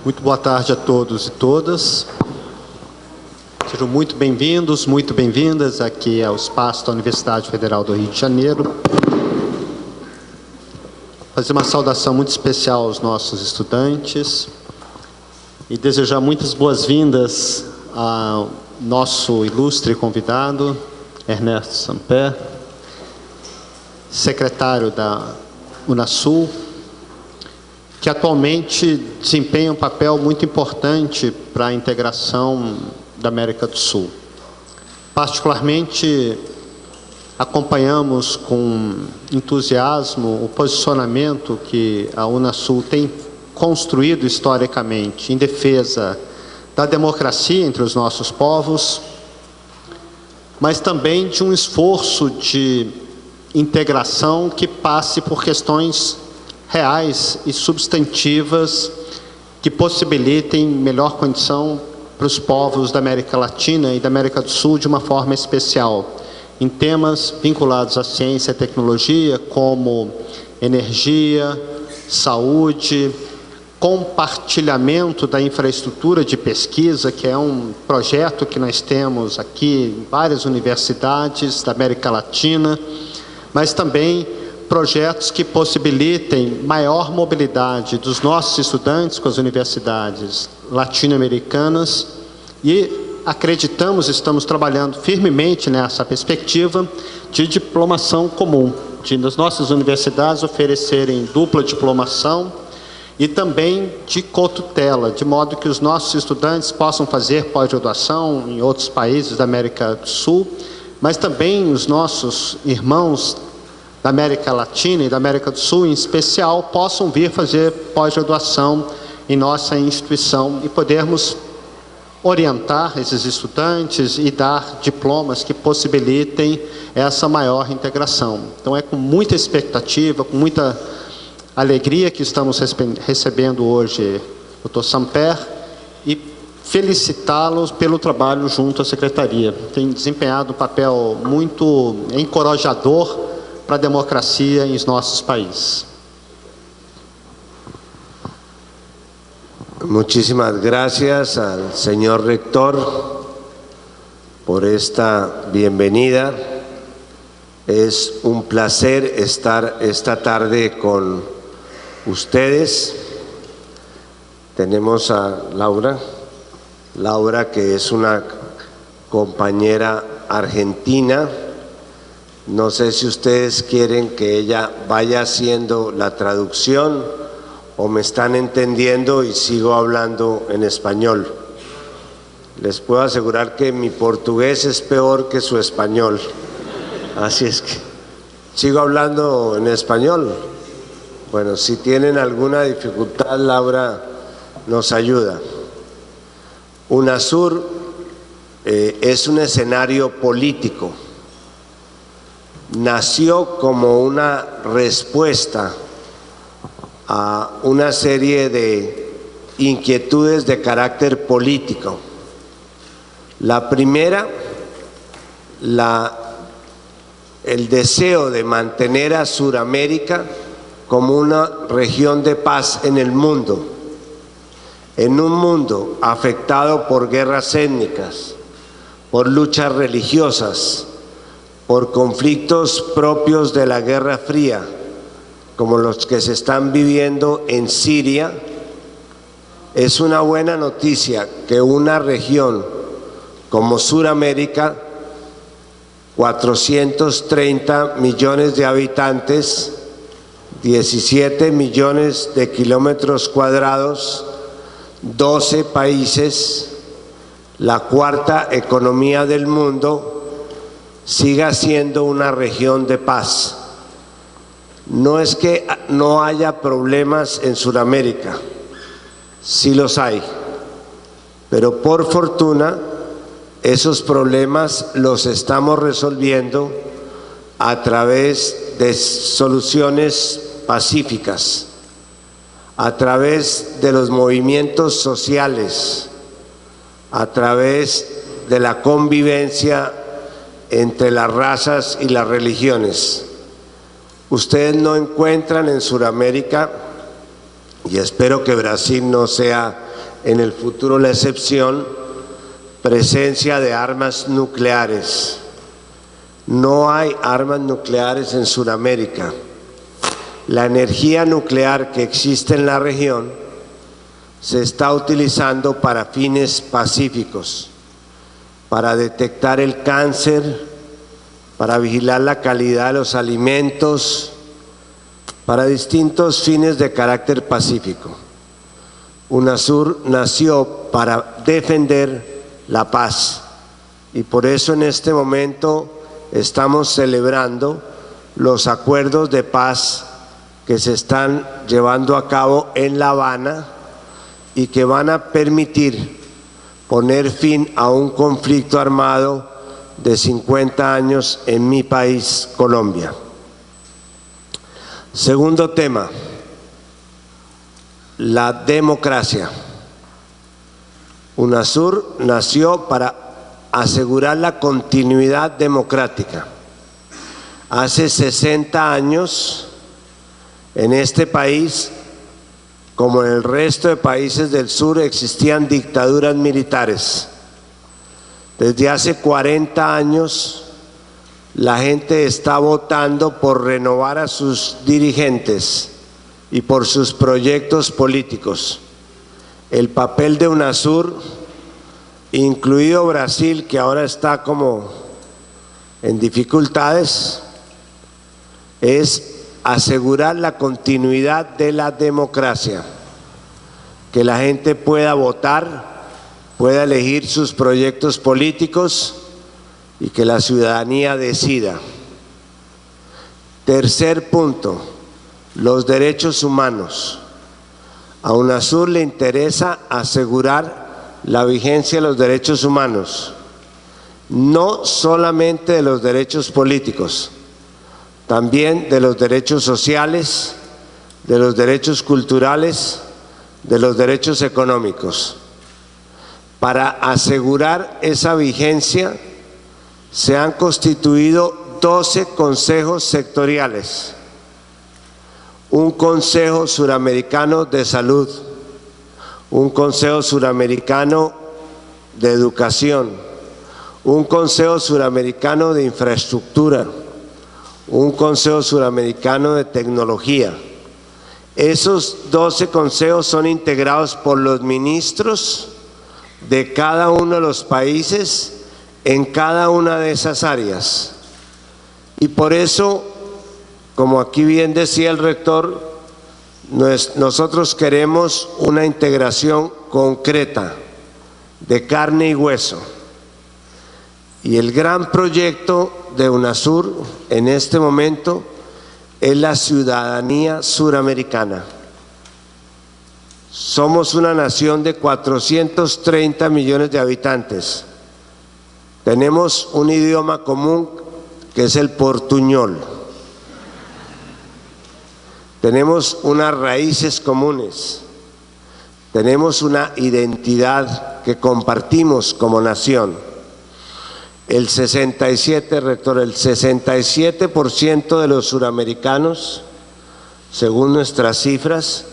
Muito boa tarde a todos e todas. Sejam muito bem-vindos, muito bem-vindas aqui ao espaço da Universidade Federal do Rio de Janeiro. Fazer uma saudação muito especial aos nossos estudantes e desejar muitas boas-vindas ao nosso ilustre convidado, Ernesto Samper, secretário da Unasul, que atualmente desempenha um papel muito importante para a integração da América do Sul. Particularmente, acompanhamos com entusiasmo o posicionamento que a Unasul tem construído historicamente em defesa da democracia entre os nossos povos, mas também de um esforço de integração que passe por questões reais e substantivas que possibilitem melhor condição para os povos da América Latina e da América do Sul de uma forma especial, em temas vinculados à ciência e tecnologia, como energia, saúde, compartilhamento da infraestrutura de pesquisa, que é um projeto que nós temos aqui em várias universidades da América Latina, mas também projetos que possibilitem maior mobilidade dos nossos estudantes com as universidades latino-americanas e acreditamos, estamos trabalhando firmemente nessa perspectiva de diplomação comum, de as nossas universidades oferecerem dupla diplomação e também de cotutela, de modo que os nossos estudantes possam fazer pós-graduação em outros países da América do Sul, mas também os nossos irmãos da América Latina e da América do Sul, em especial, possam vir fazer pós-graduação em nossa instituição e podermos orientar esses estudantes e dar diplomas que possibilitem essa maior integração. Então, é com muita expectativa, com muita alegria que estamos recebendo hoje o Dr. Samper e felicitá-los pelo trabalho junto à Secretaria. Tem desempenhado um papel muito encorajador para a democracia em nossos países. Muchísimas gracias al señor rector por esta bienvenida. Es un placer estar esta tarde con ustedes. Tenemos a Laura, que es una compañera argentina. No sé si ustedes quieren que ella vaya haciendo la traducción o me están entendiendo y sigo hablando en español. Les puedo asegurar que mi portugués es peor que su español. Así es que sigo hablando en español. Bueno, si tienen alguna dificultad, Laura nos ayuda. UNASUR es un escenario político. Nació como una respuesta a una serie de inquietudes de carácter político. La primera, el deseo de mantener a Sudamérica como una región de paz en el mundo, en un mundo afectado por guerras étnicas, por luchas religiosas, por conflictos propios de la Guerra Fría, como los que se están viviendo en Siria. Es una buena noticia que una región como Sudamérica, 430 millones de habitantes, 17 millones de kilómetros cuadrados, 12 países, la cuarta economía del mundo, siga siendo una región de paz. No es que no haya problemas en Sudamérica, sí los hay, pero por fortuna esos problemas los estamos resolviendo a través de soluciones pacíficas, a través de los movimientos sociales, a través de la convivencia entre las razas y las religiones. Ustedes no encuentran en Sudamérica, y espero que Brasil no sea en el futuro la excepción, presencia de armas nucleares. No hay armas nucleares en Sudamérica. La energía nuclear que existe en la región se está utilizando para fines pacíficos, para detectar el cáncer, para vigilar la calidad de los alimentos, para distintos fines de carácter pacífico. UNASUR nació para defender la paz y por eso en este momento estamos celebrando los acuerdos de paz que se están llevando a cabo en La Habana y que van a permitir poner fin a un conflicto armado de 50 años en mi país, Colombia. Segundo tema, la democracia. UNASUR nació para asegurar la continuidad democrática. Hace 60 años, en este país, como en el resto de países del sur, existían dictaduras militares. Desde hace 40 años, la gente está votando por renovar a sus dirigentes y por sus proyectos políticos. El papel de UNASUR, incluido Brasil, que ahora está como en dificultades, es asegurar la continuidad de la democracia, que la gente pueda votar, pueda elegir sus proyectos políticos y que la ciudadanía decida. Tercer punto, los derechos humanos. A UNASUR le interesa asegurar la vigencia de los derechos humanos, no solamente de los derechos políticos, también de los derechos sociales, de los derechos culturales, de los derechos económicos. Para asegurar esa vigencia se han constituido 12 consejos sectoriales, un Consejo Suramericano de Salud, un Consejo Suramericano de Educación, un Consejo Suramericano de Infraestructura, un Consejo Suramericano de Tecnología. Esos 12 consejos son integrados por los ministros de cada uno de los países en cada una de esas áreas. Y por eso, como aquí bien decía el rector, nosotros queremos una integración concreta de carne y hueso. Y el gran proyecto de UNASUR en este momento es la ciudadanía suramericana. Somos una nación de 430 millones de habitantes. Tenemos un idioma común que es el portuñol. Tenemos unas raíces comunes. Tenemos una identidad que compartimos como nación. El 67, rector, el 67% de los suramericanos, según nuestras cifras,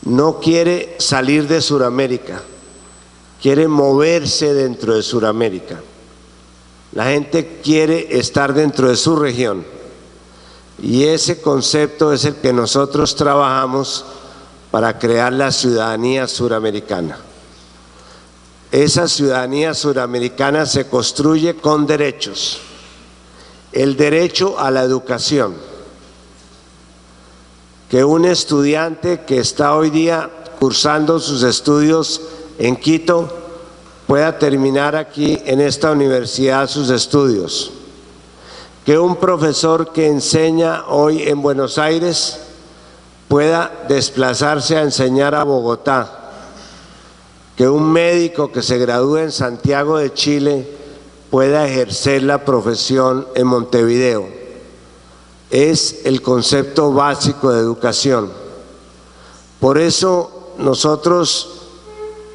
no quiere salir de Suramérica, quiere moverse dentro de Suramérica. La gente quiere estar dentro de su región y ese concepto es el que nosotros trabajamos para crear la ciudadanía suramericana. Esa ciudadanía suramericana se construye con derechos. El derecho a la educación. Que un estudiante que está hoy día cursando sus estudios en Quito pueda terminar aquí en esta universidad sus estudios. Que un profesor que enseña hoy en Buenos Aires pueda desplazarse a enseñar a Bogotá. Que un médico que se gradúe en Santiago de Chile pueda ejercer la profesión en Montevideo. es el concepto básico de educación. Por eso nosotros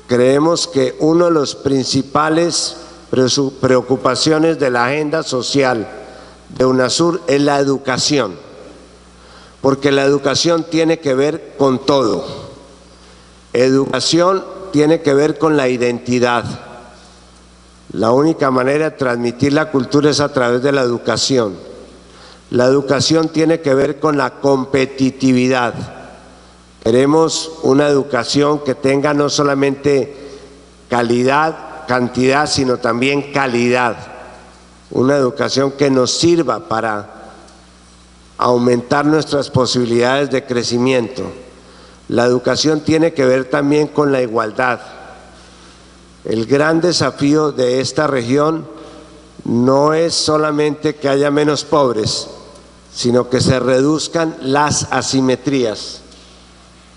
creemos que una de las principales preocupaciones de la agenda social de UNASUR es la educación, porque la educación tiene que ver con todo. Educación tiene que ver con la identidad. La única manera de transmitir la cultura es a través de la educación. La educación tiene que ver con la competitividad. Queremos una educación que tenga no solamente calidad, cantidad, sino también calidad. Una educación que nos sirva para aumentar nuestras posibilidades de crecimiento. La educación tiene que ver también con la igualdad. El gran desafío de esta región no es solamente que haya menos pobres, sino que se reduzcan las asimetrías.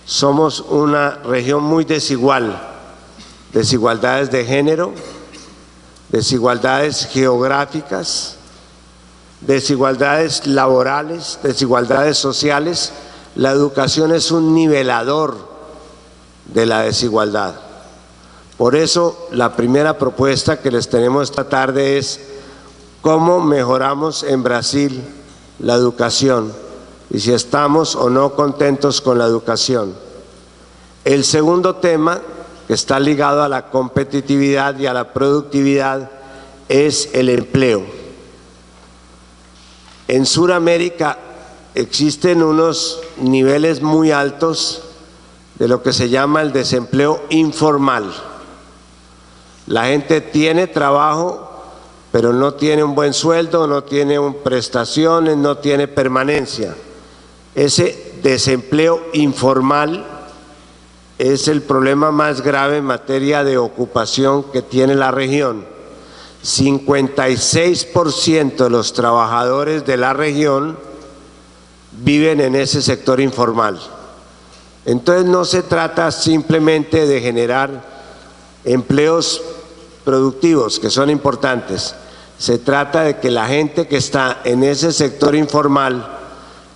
Somos una región muy desigual, desigualdades de género, desigualdades geográficas, desigualdades laborales, desigualdades sociales. La educación es un nivelador de la desigualdad. Por eso, la primera propuesta que les tenemos esta tarde es cómo mejoramos en Brasil la educación y si estamos o no contentos con la educación. El segundo tema, que está ligado a la competitividad y a la productividad, es el empleo. En Sudamérica existen unos niveles muy altos de lo que se llama el desempleo informal. La gente tiene trabajo, pero no tiene un buen sueldo, no tiene prestaciones, no tiene permanencia. Ese desempleo informal es el problema más grave en materia de ocupación que tiene la región. 56% de los trabajadores de la región viven en ese sector informal. Entonces no se trata simplemente de generar empleos productivos, que son importantes. Se trata de que la gente que está en ese sector informal,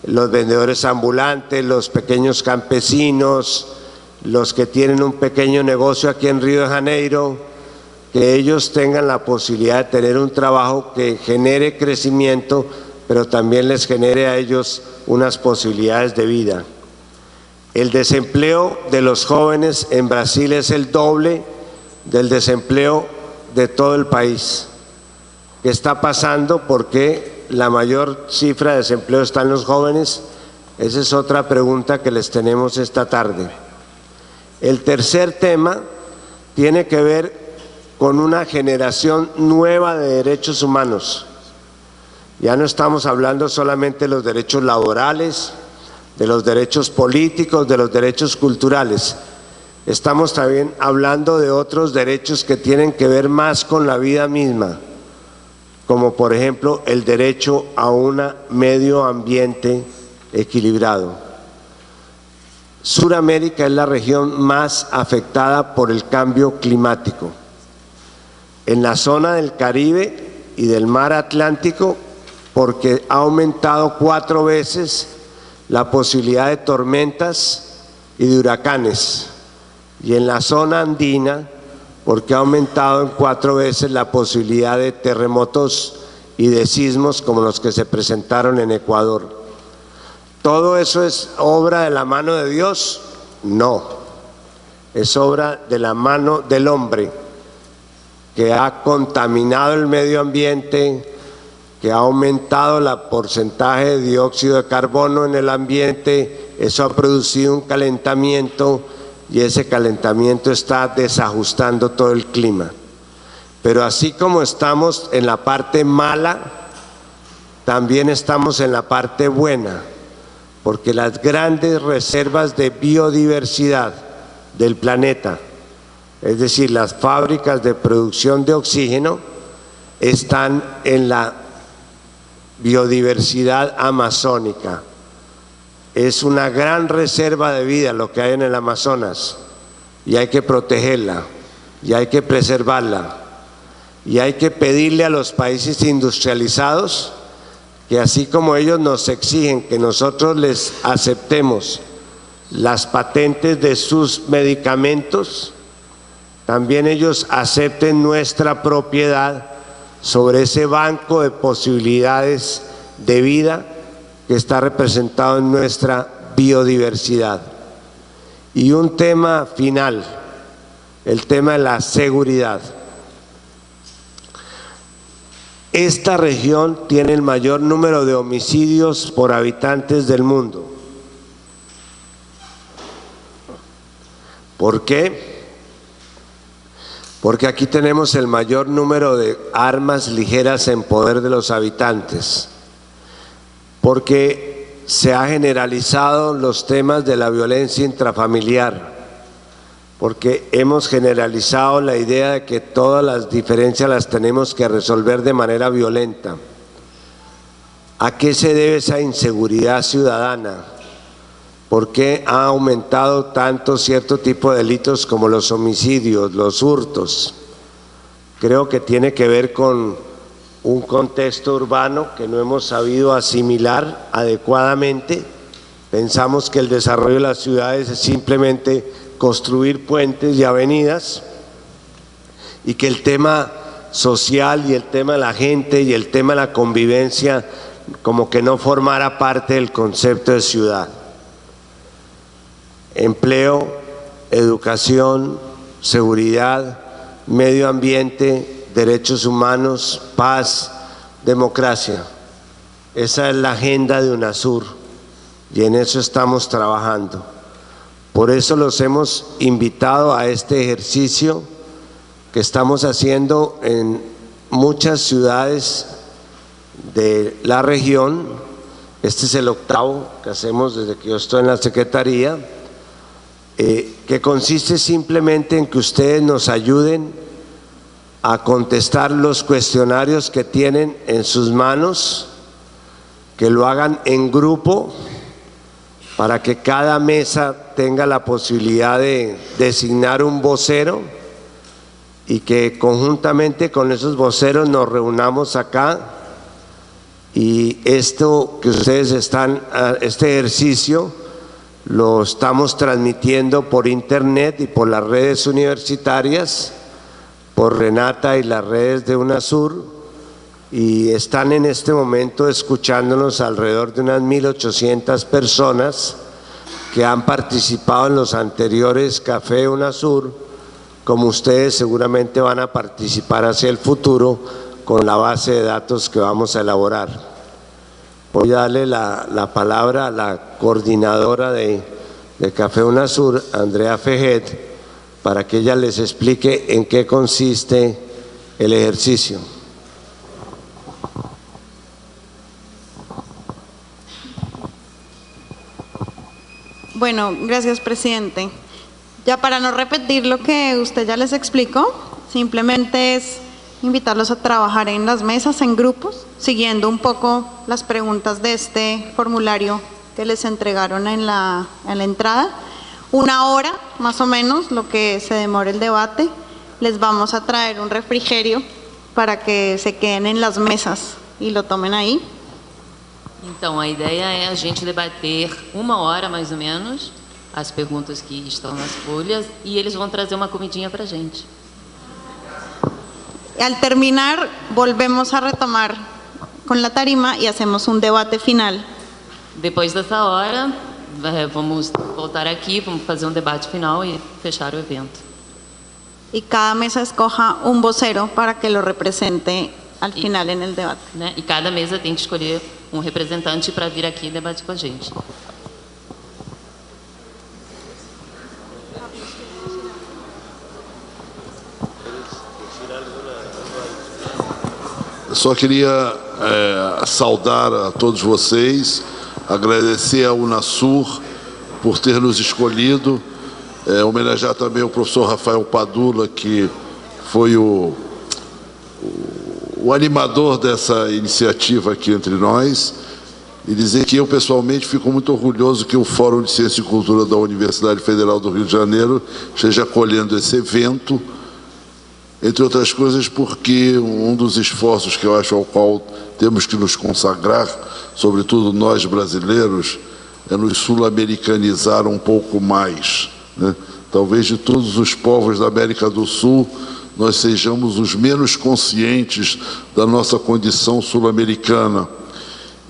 los vendedores ambulantes, los pequeños campesinos, los que tienen un pequeño negocio aquí en Río de Janeiro, que ellos tengan la posibilidad de tener un trabajo que genere crecimiento, pero también les genere a ellos unas posibilidades de vida. El desempleo de los jóvenes en Brasil es el doble del desempleo de todo el país. ¿Qué está pasando? ¿Por qué la mayor cifra de desempleo está en los jóvenes? Esa es otra pregunta que les tenemos esta tarde. El tercer tema tiene que ver con una generación nueva de derechos humanos. Ya no estamos hablando solamente de los derechos laborales, de los derechos políticos, de los derechos culturales. Estamos también hablando de otros derechos que tienen que ver más con la vida misma, como por ejemplo el derecho a un medio ambiente equilibrado. Sudamérica es la región más afectada por el cambio climático. En la zona del Caribe y del mar Atlántico, porque ha aumentado 4 veces la posibilidad de tormentas y de huracanes. Y en la zona andina, porque ha aumentado en 4 veces la posibilidad de terremotos y de sismos como los que se presentaron en Ecuador. ¿Todo eso es obra de la mano de Dios? No, es obra de la mano del hombre, que ha contaminado el medio ambiente, que ha aumentado el porcentaje de dióxido de carbono en el ambiente. Eso ha producido un calentamiento y ese calentamiento está desajustando todo el clima. Pero así como estamos en la parte mala, también estamos en la parte buena, porque las grandes reservas de biodiversidad del planeta, es decir, las fábricas de producción de oxígeno, están en la biodiversidad amazónica. Es una gran reserva de vida lo que hay en el Amazonas y hay que protegerla y hay que preservarla y hay que pedirle a los países industrializados que así como ellos nos exigen que nosotros les aceptemos las patentes de sus medicamentos, también ellos acepten nuestra propiedad sobre ese banco de posibilidades de vida que está representado en nuestra biodiversidad. Y un tema final, el tema de la seguridad. Esta región tiene el mayor número de homicidios por habitantes del mundo. ¿Por qué? Porque aquí tenemos el mayor número de armas ligeras en poder de los habitantes. Porque se ha generalizado los temas de la violencia intrafamiliar. Porque hemos generalizado la idea de que todas las diferencias las tenemos que resolver de manera violenta. ¿A qué se debe esa inseguridad ciudadana? ¿Por qué ha aumentado tanto cierto tipo de delitos como los homicidios, los hurtos? Creo que tiene que ver con un contexto urbano que no hemos sabido asimilar adecuadamente. Pensamos que el desarrollo de las ciudades es simplemente construir puentes y avenidas, y que el tema social y el tema de la gente y el tema de la convivencia como que no formara parte del concepto de ciudad. Empleo, educación, seguridad, medio ambiente, derechos humanos, paz, democracia. Esa es la agenda de UNASUR y en eso estamos trabajando. Por eso los hemos invitado a este ejercicio que estamos haciendo en muchas ciudades de la región. Este es el 8º que hacemos desde que yo estoy en la Secretaría, que consiste simplemente en que ustedes nos ayuden a contestar los cuestionarios que tienen en sus manos, que lo hagan en grupo, para que cada mesa tenga la posibilidad de designar un vocero y que conjuntamente con esos voceros nos reunamos acá, y esto que ustedes están, este ejercicio lo estamos transmitiendo por internet y por las redes universitarias, por Renata y las redes de UNASUR, y están en este momento escuchándonos alrededor de unas 1.800 personas que han participado en los anteriores Café UNASUR, como ustedes seguramente van a participar hacia el futuro con la base de datos que vamos a elaborar. Voy a darle la palabra a la coordinadora de Café UNASUR, Andrea Fejet, para que ella les explique en qué consiste el ejercicio. Bueno, gracias, presidente. Ya para no repetir lo que usted ya les explicó, simplemente es invitarlos a trabajar en las mesas, en grupos, siguiendo un poco las preguntas de este formulario que les entregaron en la entrada. 1 hora, más o menos, lo que se demore el debate. Les vamos a traer un refrigerio para que se queden en las mesas y lo tomen ahí. Então, a ideia é a gente debater 1 hora, mais ou menos, as perguntas que estão nas folhas, e eles vão trazer uma comidinha para a gente. Al terminar, volvemos a retomar con la tarima y hacemos un debate final. Depois dessa hora, vamos voltar aqui, vamos fazer um debate final e fechar o evento. Y cada mesa escoja un vocero para que lo represente al final en el debate. Né? E cada mesa tem que escolher um representante para vir aqui e debater com a gente. Eu só queria saudar a todos vocês, agradecer a UNASUR por ter nos escolhido, homenagear também o professor Rafael Padula, que foi o animador dessa iniciativa aqui entre nós, e dizer que eu pessoalmente fico muito orgulhoso que o Fórum de Ciência e Cultura da Universidade Federal do Rio de Janeiro esteja acolhendo esse evento entre outras coisas porque um dos esforços que eu acho ao qual temos que nos consagrar, sobretudo nós brasileiros, é nos sul-americanizar um pouco mais, né? Talvez de todos os povos da América do Sul, nós sejamos os menos conscientes da nossa condição sul-americana.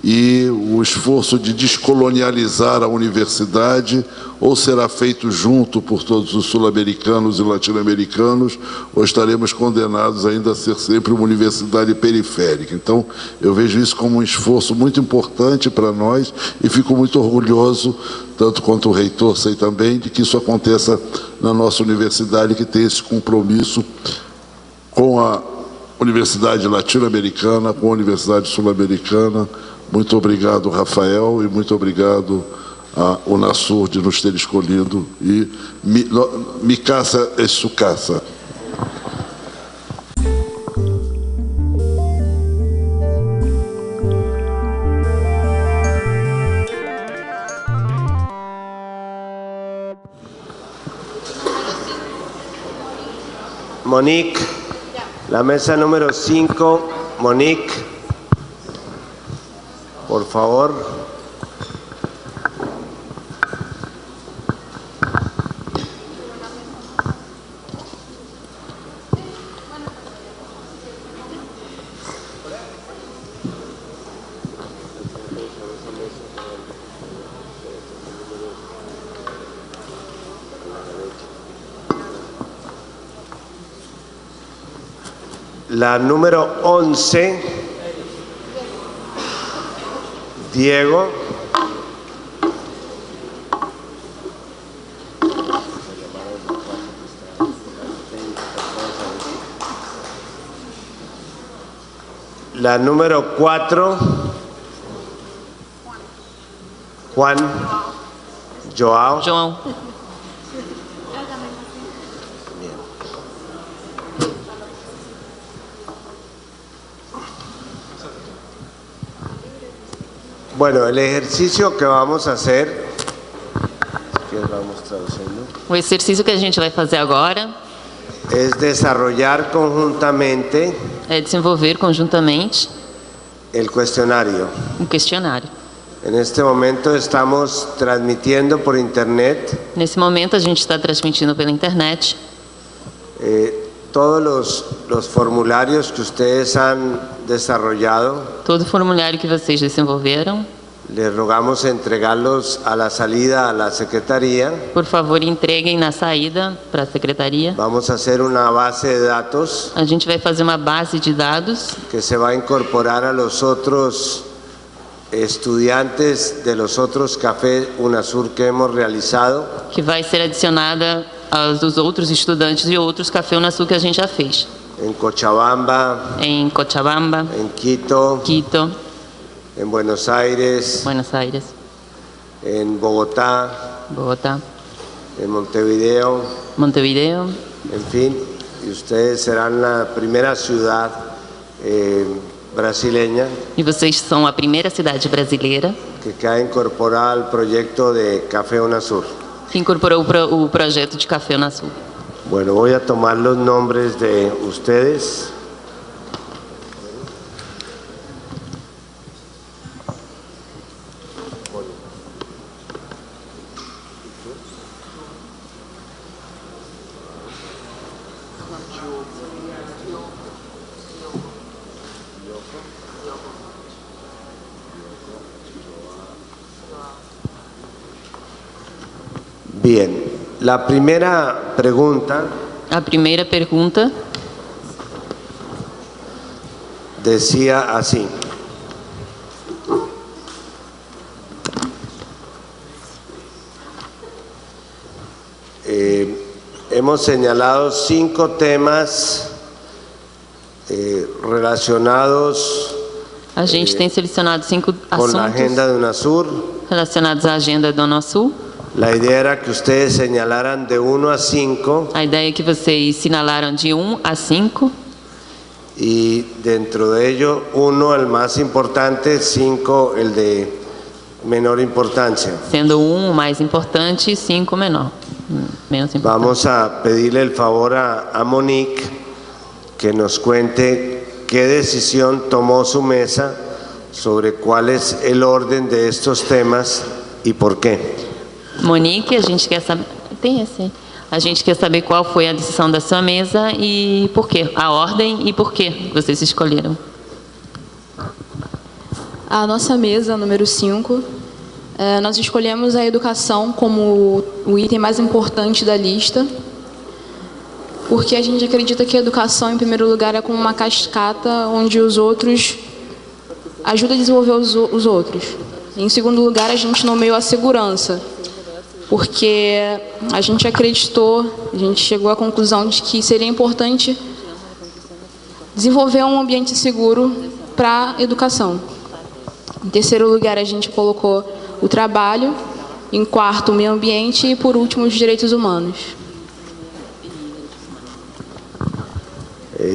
E o esforço de descolonializar a universidade ou será feito junto por todos os sul-americanos e latino-americanos, ou estaremos condenados ainda a ser sempre uma universidade periférica. Então, eu vejo isso como um esforço muito importante para nós e fico muito orgulhoso, tanto quanto o reitor sei também, de que isso aconteça na nossa universidade, que tem esse compromisso com a Universidade Latino-Americana, com a Universidade Sul-Americana. Muito obrigado, Rafael, e muito obrigado a Unasur de nos ter escolhido. E mi casa es su casa. Monique, la mesa número 5, Monique, por favor. La número 11, Diego. La número 4, Juan. Joao. João. Bueno, el ejercicio que vamos a hacer, O exercício que a gente vai fazer agora es desarrollar conjuntamente é desenvolver conjuntamente el cuestionario. questionário. En este momento estamos transmitiendo por internet Nesse momento a gente está transmitindo pela internet todos los formularios que ustedes han desarrollado. todo o formulário que vocês desenvolveram. Les rogamos entregarlos a la salida a la secretaría. Por favor, entreguem na saída para a secretaria. Vamos a hacer una base de datos A gente vai fazer uma base de dados que se va a incorporar a los otros estudiantes de los otros cafés Unasur que hemos realizado. que vai ser adicionada aos dos outros estudantes de outros Café Unasur que a gente já fez. En Cochabamba, Em Cochabamba, en Quito, Quito, en Buenos Aires, Buenos Aires, en Bogotá, Bogotá, en Montevideo, Montevideo. en fin, y ustedes serán la primera ciudad brasileña E vocês são a primeira cidade brasileira que queda incorporada al proyecto de Café Unasur. que incorporou o projeto de Café Unasur. Bueno, voy a tomar los nombres de ustedes. Bien, la primera pregunta A primeira pergunta decía así: hemos señalado 5 temas relacionados a gente tem selecionado 5 con la agenda assuntos de Unasur. relacionados à agenda do Unasur. La idea era que ustedes señalaran de 1 a 5 A ideia é que vocês sinalaram de 1 a 5 y dentro de ello 1 el más importante, 5 el de menor importancia. sendo 1 o mais importante e 5 o menor, menos importante. Vamos a pedirle el favor a Monique que nos cuente qué decisión tomó su mesa sobre cuál es el orden de estos temas y por qué. Monique, a gente quer saber... Tem esse. A gente quer saber qual foi a decisão da sua mesa e por quê. A ordem e por que vocês escolheram. A nossa mesa, número 5, nós escolhemos a educação como o item mais importante da lista, porque a gente acredita que a educação, em primeiro lugar, é como uma cascata onde os outros ajudam a desenvolver os outros. Em segundo lugar, a gente nomeou a segurança, porque a gente acreditou, a gente chegou à conclusão de que seria importante desenvolver um ambiente seguro para a educação. Em terceiro lugar, a gente colocou o trabalho, em quarto, o meio ambiente e, por último, os direitos humanos.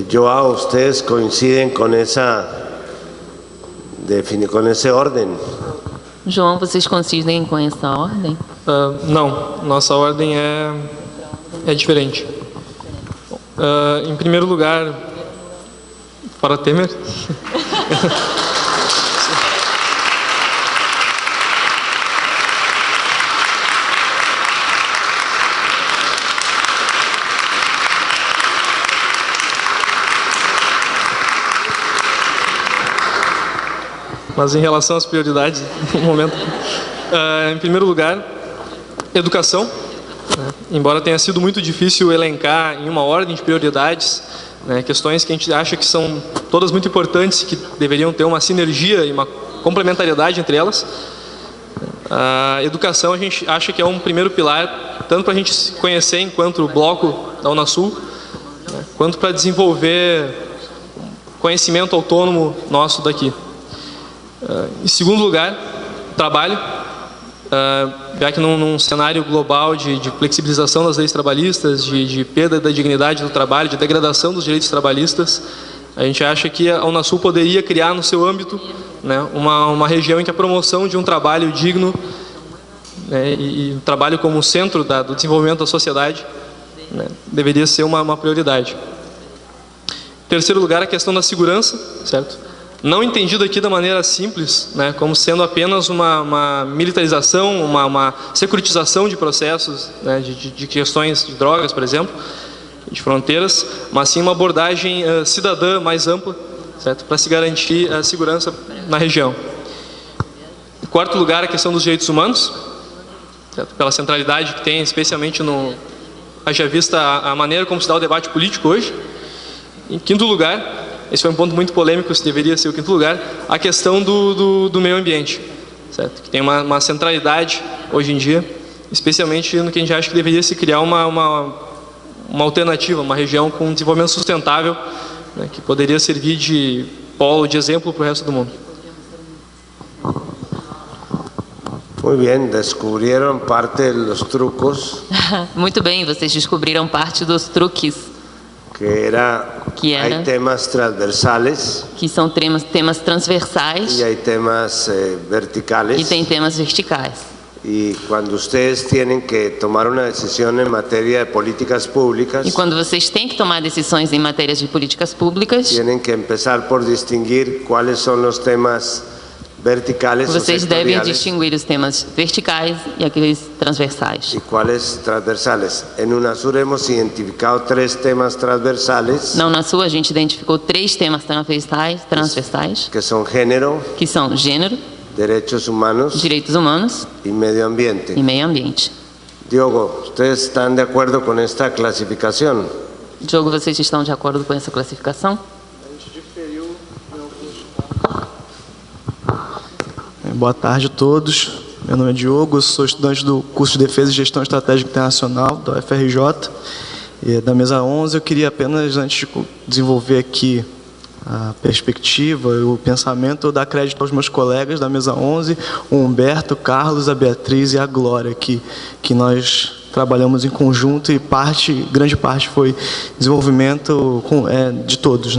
Joao, ¿ustedes coinciden con ese orden? João, vocês coincidem com essa ordem? Não, nossa ordem é diferente. Em primeiro lugar, para Temer. Mas em relação às prioridades, no momento, em primeiro lugar, educação. Embora tenha sido muito difícil elencar em uma ordem de prioridades, questões que a gente acha que são todas muito importantes, que deveriam ter uma sinergia e uma complementariedade entre elas. A educação a gente acha que é um primeiro pilar, tanto para a gente se conhecer enquanto bloco da Unasul, quanto para desenvolver conhecimento autônomo nosso daqui. Em segundo lugar, trabalho, já que num cenário global de flexibilização das leis trabalhistas, de perda da dignidade do trabalho, de degradação dos direitos trabalhistas, a gente acha que a Unasul poderia criar no seu âmbito uma região em que a promoção de um trabalho digno e trabalho como centro do desenvolvimento da sociedade deveria ser uma prioridade. Em terceiro lugar, a questão da segurança, certo? Não entendido aqui da maneira simples, como sendo apenas uma militarização, uma securitização de processos, de questões de drogas, por exemplo, de fronteiras, mas sim uma abordagem cidadã mais ampla, certo? Para se garantir a segurança na região. Em quarto lugar, a questão dos direitos humanos, certo? Pela centralidade que tem, especialmente haja vista a maneira como se dá o debate político hoje. Em quinto lugar, esse foi um ponto muito polêmico, se deveria ser o quinto lugar, a questão do meio ambiente, certo? Que tem uma centralidade hoje em dia, especialmente no que a gente acha que deveria se criar uma alternativa, uma região com desenvolvimento sustentável, que poderia servir de polo, de exemplo para o resto do mundo. Muy bien, descubrieron parte dos trucos. Muito bem, vocês descobriram parte dos truques. Que hay temas transversales. Que são temas transversais. Y hay temas verticales. E tem temas verticais. Y cuando ustedes tienen que tomar una decisión en materia de políticas públicas. E quando vocês têm que tomar decisões em matérias de políticas públicas. Tienen que empezar por distinguir cuáles son los temas verticales. Vocês devem distinguir os temas verticais e aqueles transversais. ¿Y cuáles transversales? En Unasur hemos identificado 3 temas transversales. Na Unasul a gente identificou 3 temas transversais. Que são gênero. Que são gênero. Direitos humanos. E meio ambiente. Diogo, ¿ustedes están de acuerdo con esta clasificación? Diogo, vocês estão de acordo com essa classificação? Boa tarde a todos. Meu nome é Diogo, eu sou estudante do curso de Defesa e Gestão Estratégica Internacional da UFRJ. E da mesa 11, eu queria apenas, antes de desenvolver aqui a perspectiva e o pensamento, dar crédito aos meus colegas da mesa 11, o Humberto, o Carlos, a Beatriz e a Glória, que nós trabalhamos em conjunto e grande parte foi desenvolvimento de todos,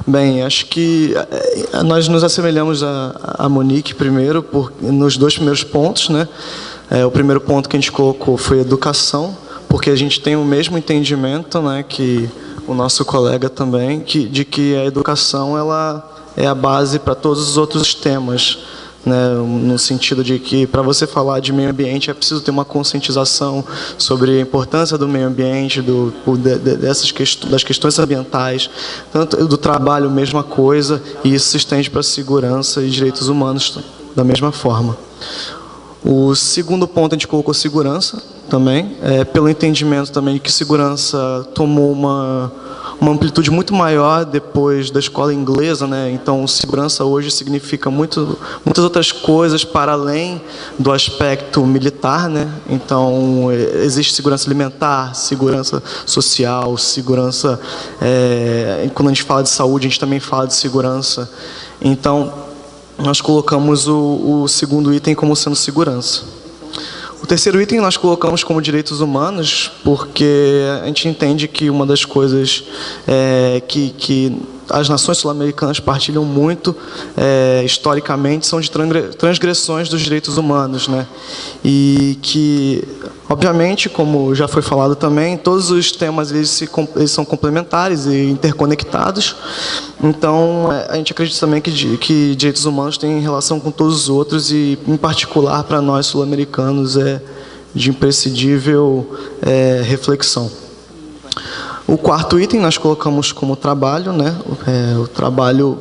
Bem, acho que nós nos assemelhamos a Monique primeiro, nos 2 primeiros pontos, O primeiro ponto que a gente colocou foi educação, porque a gente tem o mesmo entendimento, que o nosso colega também, de que a educação ela é a base para todos os outros temas, né? No sentido de que para você falar de meio ambiente é preciso ter uma conscientização sobre a importância do meio ambiente, das questões ambientais, tanto do trabalho, mesma coisa, e isso se estende para a segurança e direitos humanos da mesma forma. O segundo ponto, a gente colocou segurança também, pelo entendimento também de que segurança tomou uma amplitude muito maior depois da escola inglesa, né? Então, segurança hoje significa muitas outras coisas para além do aspecto militar, né? Então, existe segurança alimentar, segurança social, segurança... quando a gente fala de saúde, a gente também fala de segurança. Então, nós colocamos o segundo item como sendo segurança. O terceiro item nós colocamos como direitos humanos, porque a gente entende que uma das coisas que as nações sul-americanas partilham muito, historicamente, são de transgressões dos direitos humanos, né? E que, obviamente, como já foi falado também, todos os temas eles são complementares e interconectados. Então, a gente acredita também que direitos humanos têm relação com todos os outros e, em particular, para nós sul-americanos, é de imprescindível reflexão. O quarto item nós colocamos como trabalho, né? O trabalho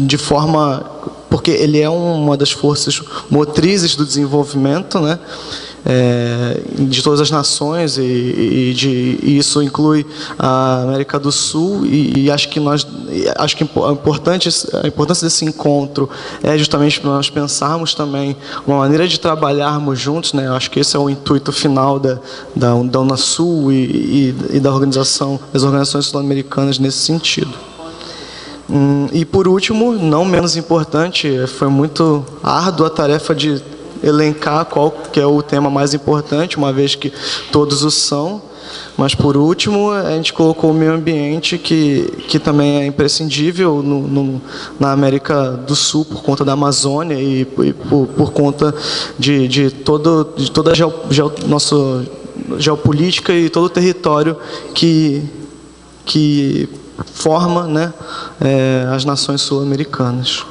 de forma... porque ele é uma das forças motrizes do desenvolvimento, né? De todas as nações, e isso inclui a América do Sul, e acho que a importância desse encontro é justamente para nós pensarmos também uma maneira de trabalharmos juntos, né? Acho que esse é o intuito final da Unasul e das organizações sul-americanas nesse sentido. E por último, não menos importante, foi muito árdua a tarefa de elencar qual que é o tema mais importante, uma vez que todos o são. Mas, por último, a gente colocou o meio ambiente, que também é imprescindível na América do Sul, por conta da Amazônia e por conta de toda a nossa geopolítica e todo o território que forma, né, as nações sul-americanas.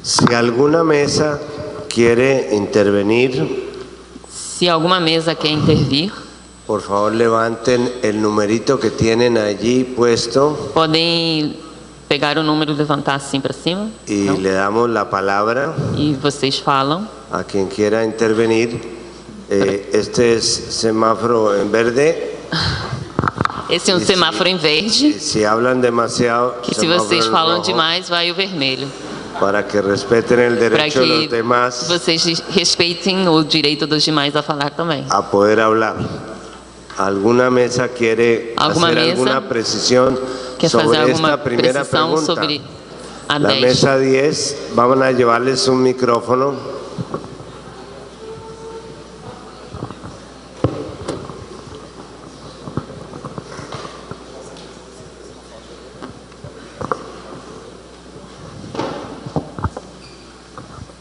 Si alguna mesa quiere intervenir, se alguma mesa quer intervir, por favor levanten el numerito que tienen allí puesto. Podem pegar o número e levantar assim para cima. Y não? le damos la palabra. E vocês falam. A quien quiera intervenir. Este es semáforo en verde. Esse é um semáforo em verde. Se hablan demasiado, que se vocês falam demais, vai o vermelho. Para que respeitem o direito dos demais. Vocês respeitem o direito dos demais a falar também. A poder falar. Alguma mesa quer fazer alguma precisão sobre esta primeira pergunta? Sobre a 10. La mesa 10, vamos a llevarles un micrófono.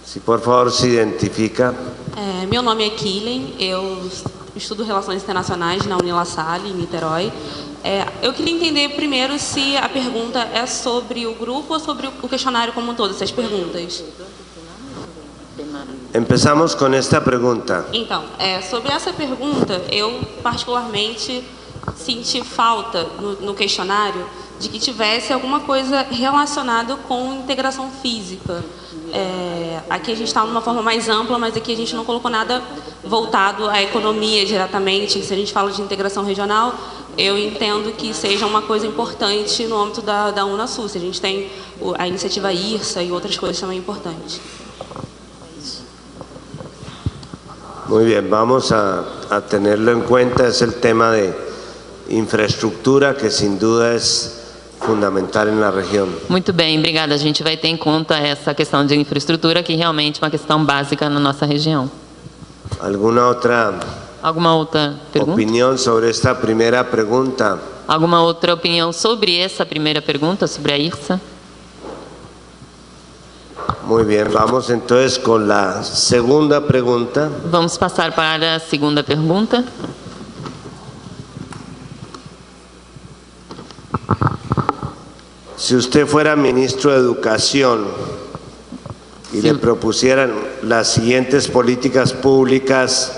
Se por favor se identifica. Meu nome é Killen, eu estudo Relações Internacionais na Unila Salle, em Niterói. Eu queria entender primeiro se a pergunta é sobre o grupo ou sobre o questionário como um todo, essas perguntas. Começamos com esta pergunta. Então, sobre essa pergunta, eu particularmente senti falta no questionário de que tivesse alguma coisa relacionada com integração física. Aqui a gente está numa forma mais ampla, mas aqui a gente não colocou nada voltado à economia diretamente. Se a gente fala de integração regional, eu entendo que seja uma coisa importante no âmbito da Unasul. Se a gente tem a iniciativa IRSA e outras coisas também importantes. Muy bien, vamos a tenerlo en cuenta. Es el tema de infraestructura que sin duda es fundamental na região. Muito bem, obrigada. A gente vai ter em conta essa questão de infraestrutura, que realmente é uma questão básica na nossa região. Alguma outra pergunta? Opinião sobre esta primeira pergunta? Alguma outra opinião sobre essa primeira pergunta, sobre a IRSA? Muito bem, vamos então com a segunda pergunta. Vamos passar para a segunda pergunta. Si usted fuera ministro de Educación y le propusieran las siguientes políticas públicas,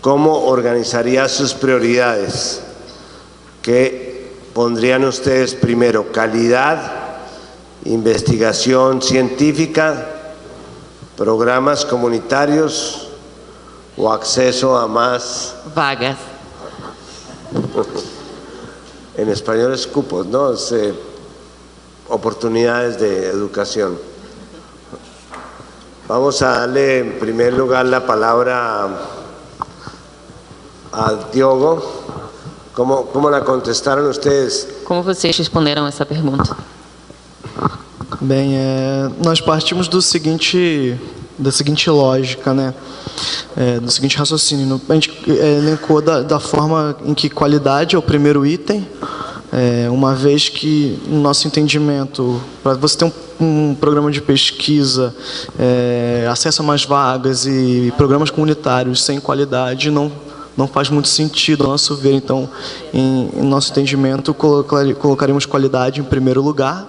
¿cómo organizaría sus prioridades? ¿Qué pondrían ustedes primero? ¿Calidad, investigación científica, programas comunitarios o acceso a más vagas? En español es cupos, ¿no? Oportunidades de educación. Vamos a darle en primer lugar la palabra a Diogo. ¿Cómo la contestaram ustedes? Como vocês responderam essa pergunta? Bem, nós partimos da seguinte lógica, né? Do seguinte raciocínio. A gente elencou da forma em que qualidade é o primeiro item, uma vez que, no nosso entendimento, para você ter um programa de pesquisa, acesso a mais vagas e programas comunitários sem qualidade não faz muito sentido, ao nosso ver. Então, em nosso entendimento, colocaríamos qualidade em primeiro lugar.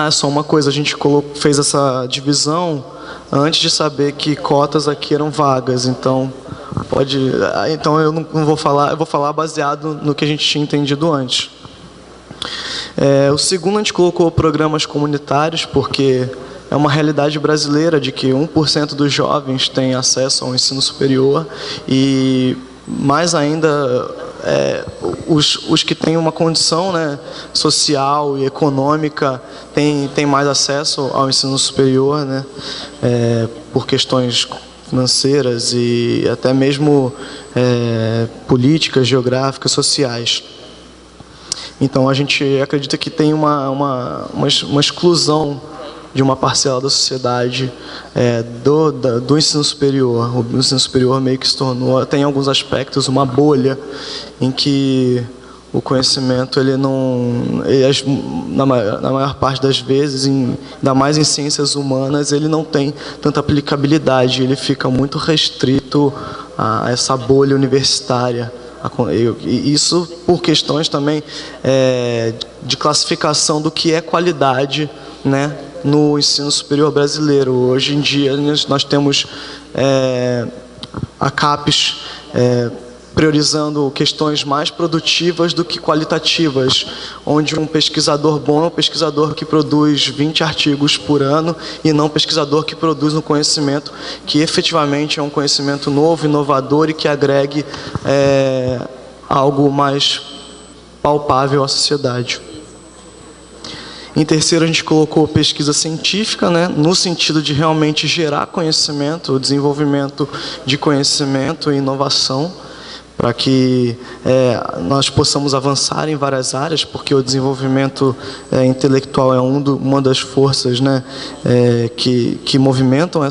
Só uma coisa, a gente fez essa divisão antes de saber que cotas aqui eram vagas, então eu não vou falar, eu vou falar baseado no que a gente tinha entendido antes. O segundo, a gente colocou programas comunitários, porque é uma realidade brasileira de que 1% dos jovens têm acesso ao ensino superior e, mais ainda, os que têm uma condição, né, social e econômica têm mais acesso ao ensino superior, né, por questões financeiras e até mesmo políticas, geográficas, sociais. Então, a gente acredita que tem uma exclusão de uma parcela da sociedade do ensino superior. O ensino superior meio que se tornou, tem alguns aspectos, uma bolha em que o conhecimento, na maior parte das vezes, ainda mais em ciências humanas, ele não tem tanta aplicabilidade, ele fica muito restrito a essa bolha universitária. E isso por questões também de classificação do que é qualidade, né, no ensino superior brasileiro. Hoje em dia nós temos a CAPES priorizando questões mais produtivas do que qualitativas, onde um pesquisador bom é um pesquisador que produz 20 artigos por ano e não um pesquisador que produz um conhecimento que efetivamente é um conhecimento novo, inovador e que agregue algo mais palpável à sociedade. Em terceiro, a gente colocou pesquisa científica, né, no sentido de realmente gerar conhecimento, o desenvolvimento de conhecimento e inovação, para que nós possamos avançar em várias áreas, porque o desenvolvimento intelectual é uma das forças, né, que movimentam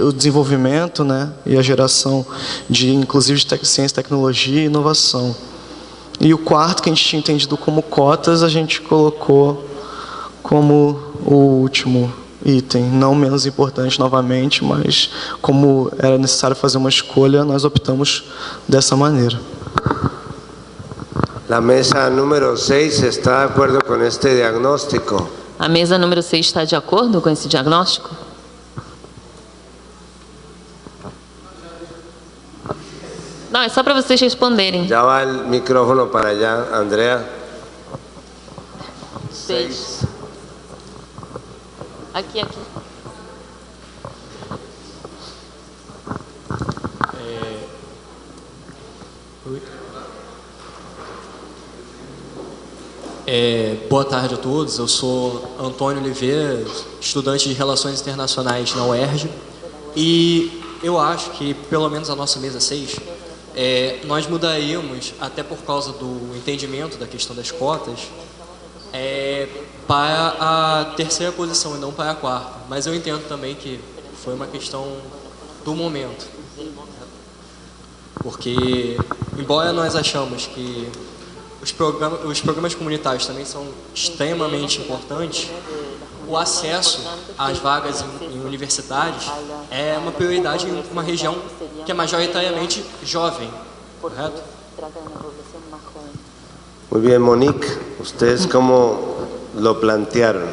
o desenvolvimento, né, e a geração inclusive de ciência, tecnologia e inovação. E o quarto, que a gente tinha entendido como cotas, a gente colocou como o último item, não menos importante novamente, mas como era necessário fazer uma escolha, nós optamos dessa maneira. A mesa número 6 está de acordo com este diagnóstico? A mesa número 6 está de acordo com esse diagnóstico? Não, é só para vocês responderem. Já vai o microfone para allá, Andrea. 6. Aqui. Boa tarde a todos, eu sou Antônio Oliveira, estudante de Relações Internacionais na UERJ, e eu acho que, pelo menos a nossa mesa 6, nós mudaríamos, até por causa do entendimento da questão das cotas, para a terceira posição e não para a quarta. Mas eu entendo também que foi uma questão do momento. Porque, embora nós achamos que os programas comunitários também são extremamente importantes, o acesso às vagas em universidades é uma prioridade em uma região que é majoritariamente jovem, correto? Muy bien, Monique. ¿Ustedes cómo lo plantearon?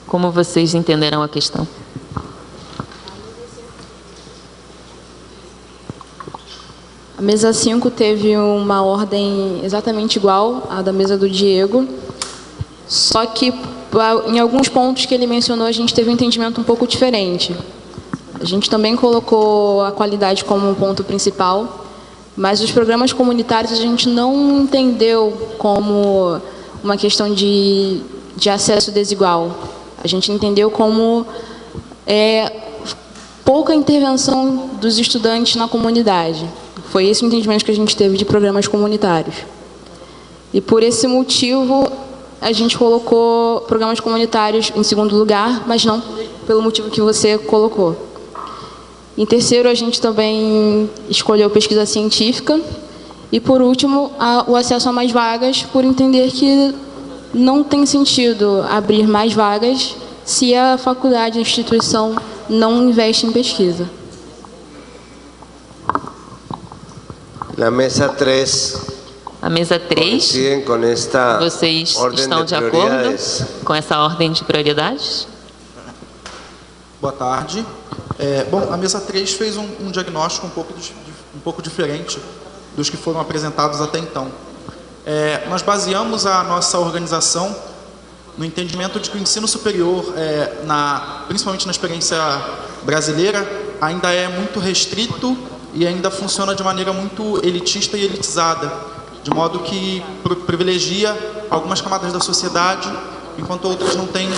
Como vocês entenderam a questão? A mesa 5 teve uma ordem exatamente igual à da mesa do Diego, só que em alguns pontos que ele mencionou a gente teve um entendimento um pouco diferente. A gente também colocou a qualidade como um ponto principal, mas os programas comunitários a gente não entendeu como uma questão de acesso desigual. A gente entendeu como pouca intervenção dos estudantes na comunidade. Foi esse o entendimento que a gente teve de programas comunitários. E por esse motivo, a gente colocou programas comunitários em segundo lugar, mas não pelo motivo que você colocou. Em terceiro, a gente também escolheu pesquisa científica. E por último, o acesso a mais vagas, por entender que não tem sentido abrir mais vagas se a faculdade, a instituição, não investe em pesquisa. La mesa 3. A mesa 3, vocês estão de acordo com essa ordem de prioridades? Boa tarde. Bom, a mesa 3 fez um diagnóstico um pouco diferente dos que foram apresentados até então. Nós baseamos a nossa organização no entendimento de que o ensino superior, principalmente na experiência brasileira, ainda é muito restrito e ainda funciona de maneira muito elitista e elitizada, de modo que privilegia algumas camadas da sociedade, enquanto outras não têm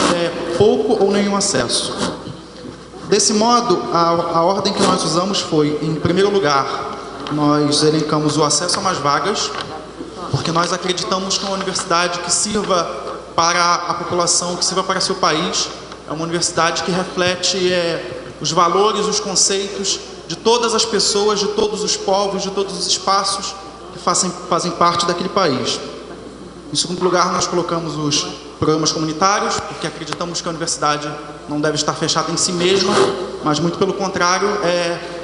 pouco ou nenhum acesso. Desse modo, a ordem que nós usamos foi, em primeiro lugar, nós elencamos o acesso a mais vagas, porque nós acreditamos que uma universidade que sirva para a população, que sirva para seu país, é uma universidade que reflete os valores, os conceitos de todas as pessoas, de todos os povos, de todos os espaços que fazem parte daquele país. Em segundo lugar, nós colocamos os programas comunitários, porque acreditamos que a universidade não deve estar fechada em si mesma, mas muito pelo contrário,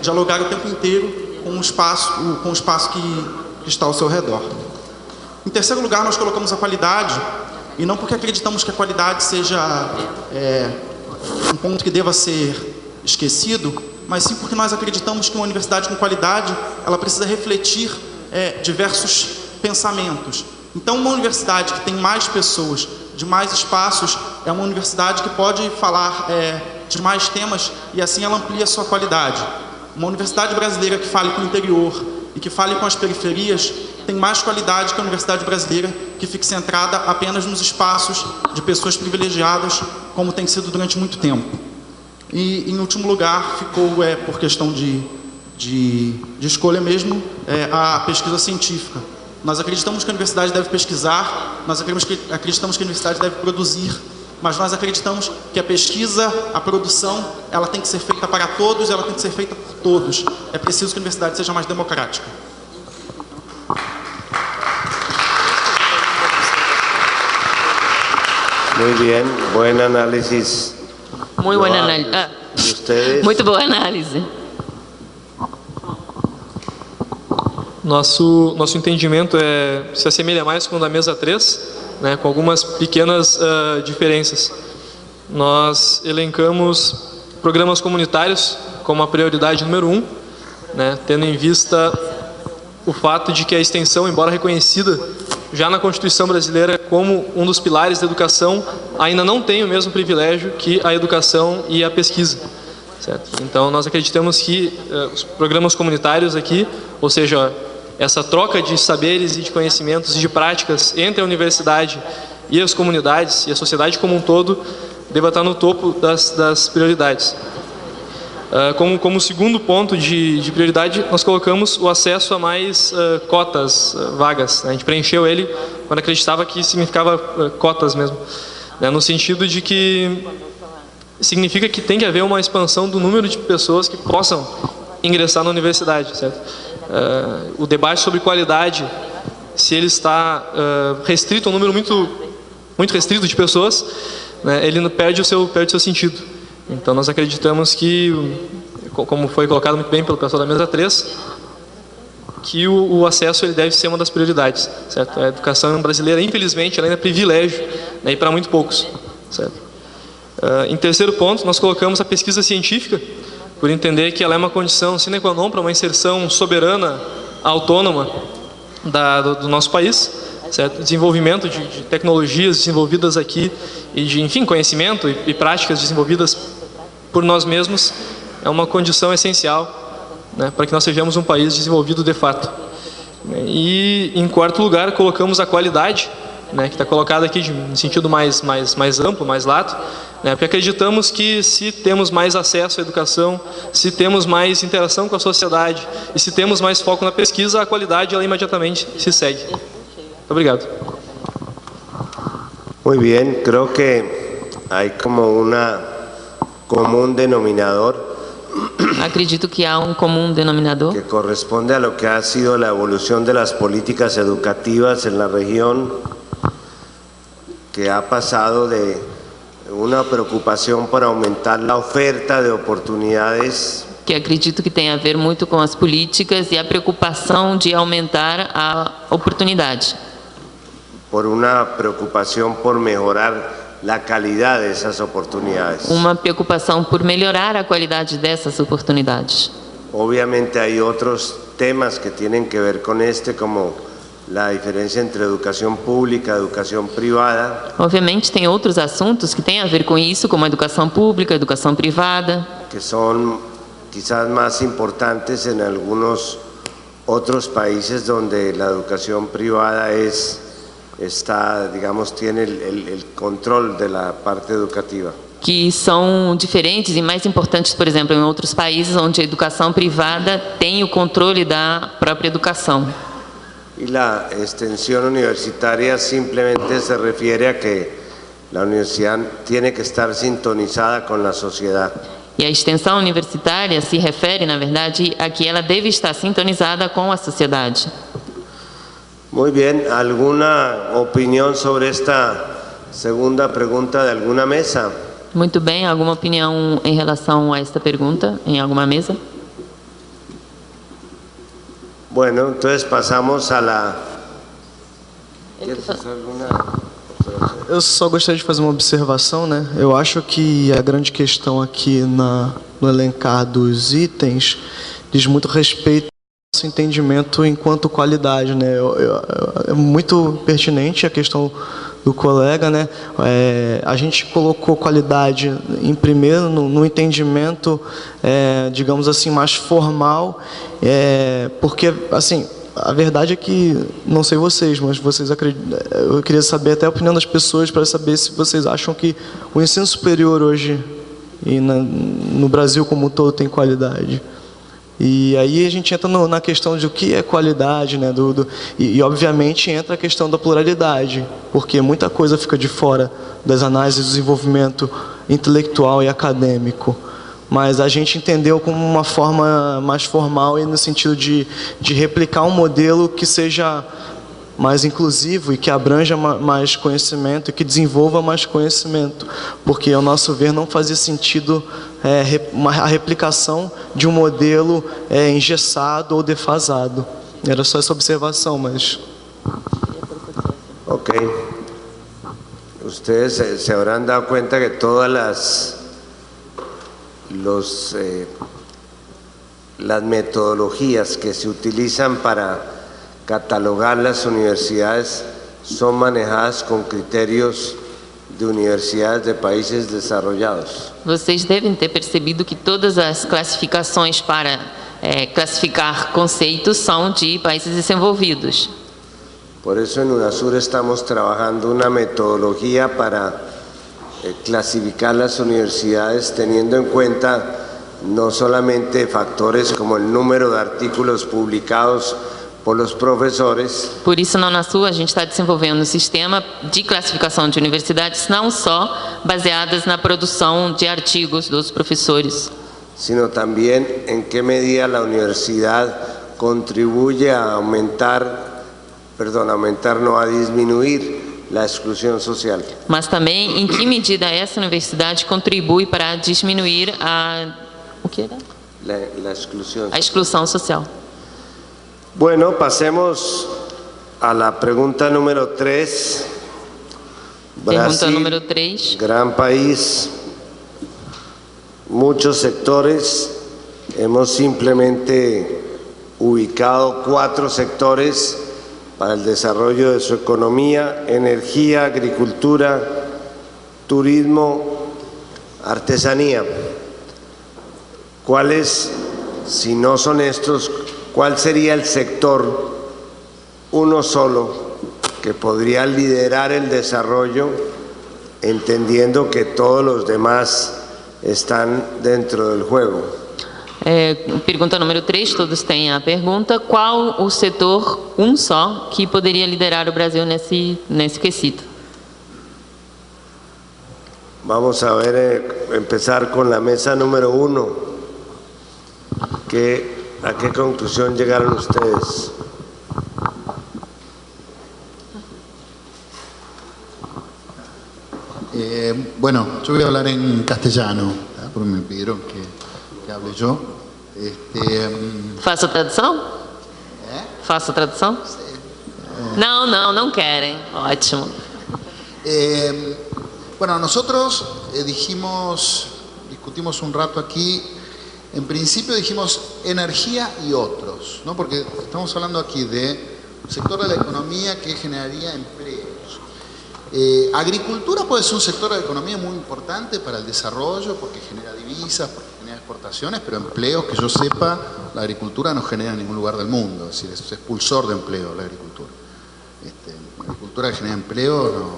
dialogar o tempo inteiro com o espaço que está ao seu redor. Em terceiro lugar, nós colocamos a qualidade, e não porque acreditamos que a qualidade seja um ponto que deva ser esquecido, mas sim porque nós acreditamos que uma universidade com qualidade, ela precisa refletir diversos pensamentos. Então, uma universidade que tem mais pessoas, de mais espaços, é uma universidade que pode falar de mais temas e assim ela amplia a sua qualidade. Uma universidade brasileira que fale com o interior e que fale com as periferias tem mais qualidade que a universidade brasileira que fique centrada apenas nos espaços de pessoas privilegiadas, como tem sido durante muito tempo. E, em último lugar, ficou, por questão de escolha mesmo, a pesquisa científica. Nós acreditamos que a universidade deve pesquisar, nós acreditamos que a universidade deve produzir, mas nós acreditamos que a pesquisa, a produção, ela tem que ser feita para todos, ela tem que ser feita por todos. É preciso que a universidade seja mais democrática. Muito bem, bom análise. Muito boa análise. Muito boa análise. Nosso entendimento se assemelha mais com o da mesa 3, né, com algumas pequenas diferenças. Nós elencamos programas comunitários como a prioridade número 1, né, tendo em vista o fato de que a extensão, embora reconhecida já na Constituição brasileira como um dos pilares da educação, ainda não tem o mesmo privilégio que a educação e a pesquisa. Certo? Então, nós acreditamos que os programas comunitários aqui, ou seja, essa troca de saberes e de conhecimentos e de práticas entre a universidade e as comunidades e a sociedade como um todo, deva estar no topo das prioridades. Como segundo ponto de prioridade, nós colocamos o acesso a mais cotas, vagas. A gente preencheu ele quando acreditava que significava cotas mesmo, né, no sentido de que significa que tem que haver uma expansão do número de pessoas que possam ingressar na universidade, certo? O debate sobre qualidade, se ele está restrito a um número muito restrito de pessoas, né, ele perde o seu sentido. Então, nós acreditamos que, como foi colocado muito bem pelo pessoal da mesa 3, que o acesso ele deve ser uma das prioridades, certo? A educação brasileira, infelizmente, ela ainda é privilégio, né, e para muito poucos, certo? Em terceiro ponto, nós colocamos a pesquisa científica, por entender que ela é uma condição sine qua non para uma inserção soberana, autônoma do nosso país, certo? Desenvolvimento de tecnologias desenvolvidas aqui e de, enfim, conhecimento e práticas desenvolvidas por nós mesmos é uma condição essencial, né, para que nós sejamos um país desenvolvido de fato. E, em quarto lugar, colocamos a qualidade, né, que está colocada aqui em sentido mais amplo, mais lato, né, porque acreditamos que se temos mais acesso à educação, se temos mais interação com a sociedade e se temos mais foco na pesquisa, a qualidade ela imediatamente se segue. Muito obrigado. Muy bien, creo que hay como una común denominador Acredito que há comum denominador que corresponde a lo que ha sido la evolución de las políticas educativas en la región, que ha pasado de una preocupación por aumentar la oferta de oportunidades, que acredito que tem a ver muito com as políticas e a preocupação de aumentar a oportunidade, por una preocupación por mejorar la calidad de esas oportunidades. uma preocupação por melhorar a qualidade dessas oportunidades. Obviamente hay otros temas que tienen que ver con como la diferencia entre educación pública y educación privada, Obviamente tem outros assuntos que têm a ver com isso, como a educação pública, a educação privada, que son quizás más importantes en algunos otros países donde la educación privada está, digamos, tiene el control de la parte educativa. que são diferentes e mais importantes, por exemplo, em outros países onde a educação privada tem o controle da própria educação. Y la extensión universitaria simplemente se refiere a que la universidad tiene que estar sintonizada con la sociedad. E a extensão universitária se refere, na verdade, a que ela deve estar sintonizada com a sociedade. Muy bien, ¿alguna opinión sobre esta segunda pregunta de alguna mesa? Muito bem, alguma opinião em relação a esta pergunta, em alguma mesa? Bueno, entonces pasamos a la... ¿Quieres hacer alguna observación? Eu só gostaria de fazer uma observação, né? Eu acho que a grande questão aqui no elencar dos itens diz muito respeito ao nosso entendimento enquanto qualidade, né? É muito pertinente a questão do colega, né? A gente colocou qualidade em primeiro no entendimento, digamos assim, mais formal, porque, assim, a verdade é que, não sei vocês, mas vocês acreditam, eu queria saber até a opinião das pessoas para saber se vocês acham que o ensino superior hoje e no Brasil como um todo tem qualidade. E aí a gente entra na questão de o que é qualidade, né? E obviamente entra a questão da pluralidade, porque muita coisa fica de fora das análises do desenvolvimento intelectual e acadêmico. Mas a gente entendeu como uma forma mais formal e no sentido de replicar um modelo que seja mais inclusivo e que abranja mais conhecimento e que desenvolva mais conhecimento, porque ao nosso ver não fazia sentido a replicação de um modelo engessado ou defasado. Era só essa observação, mas... Ok. Ustedes se habrán dado cuenta que todas las metodologías que se utilizan para catalogar las universidades son manejadas con criterios de universidades de países desarrollados. Vocês devem ter percebido que todas as classificações para classificar conceitos são de países desenvolvidos. Por eso en UNASUR estamos trabajando una metodología para clasificar las universidades teniendo en cuenta no solamente factores como el número de artículos publicados por los profesores. Por isso, na UNASUR, a gente está desenvolvendo um sistema de classificação de universidades não só baseadas na produção de artigos dos professores, sino también en qué medida la universidad contribuye a a disminuir la exclusión social. Mas também em que medida essa universidade contribui para diminuir a exclusão social. Bueno, pasemos a la pregunta número 3. Pergunta número 3. Gran país, muchos sectores. Hemos simplemente ubicado 4 sectores para el desarrollo de su economía: energía, agricultura, turismo, artesanía. ¿Cuáles, si no son estos, cuál sería el sector, uno solo, que podría liderar el desarrollo, entendiendo que todos los demás están dentro del juego? Pergunta número 3, todos têm a pergunta. Qual o setor, só, que poderia liderar o Brasil nesse quesito? Vamos a ver, empezar con la mesa número 1. ¿A qué conclusión llegaron ustedes? Bueno, yo voy a hablar en castellano, porque me pidieron que hable yo. Faço tradução? Faço tradução? Não querem. Ótimo. Bueno, nosotros discutimos un rato aquí. En principio dijimos energía y otros, ¿no? Porque estamos hablando aquí de un sector de la economía que generaría empleos. Agricultura puede ser un sector de la economía muy importante para el desarrollo porque genera divisas, porque genera exportaciones, pero empleos, que yo sepa, la agricultura no genera en ningún lugar del mundo, es decir, es expulsor de empleo la agricultura. La agricultura que genera empleo, no,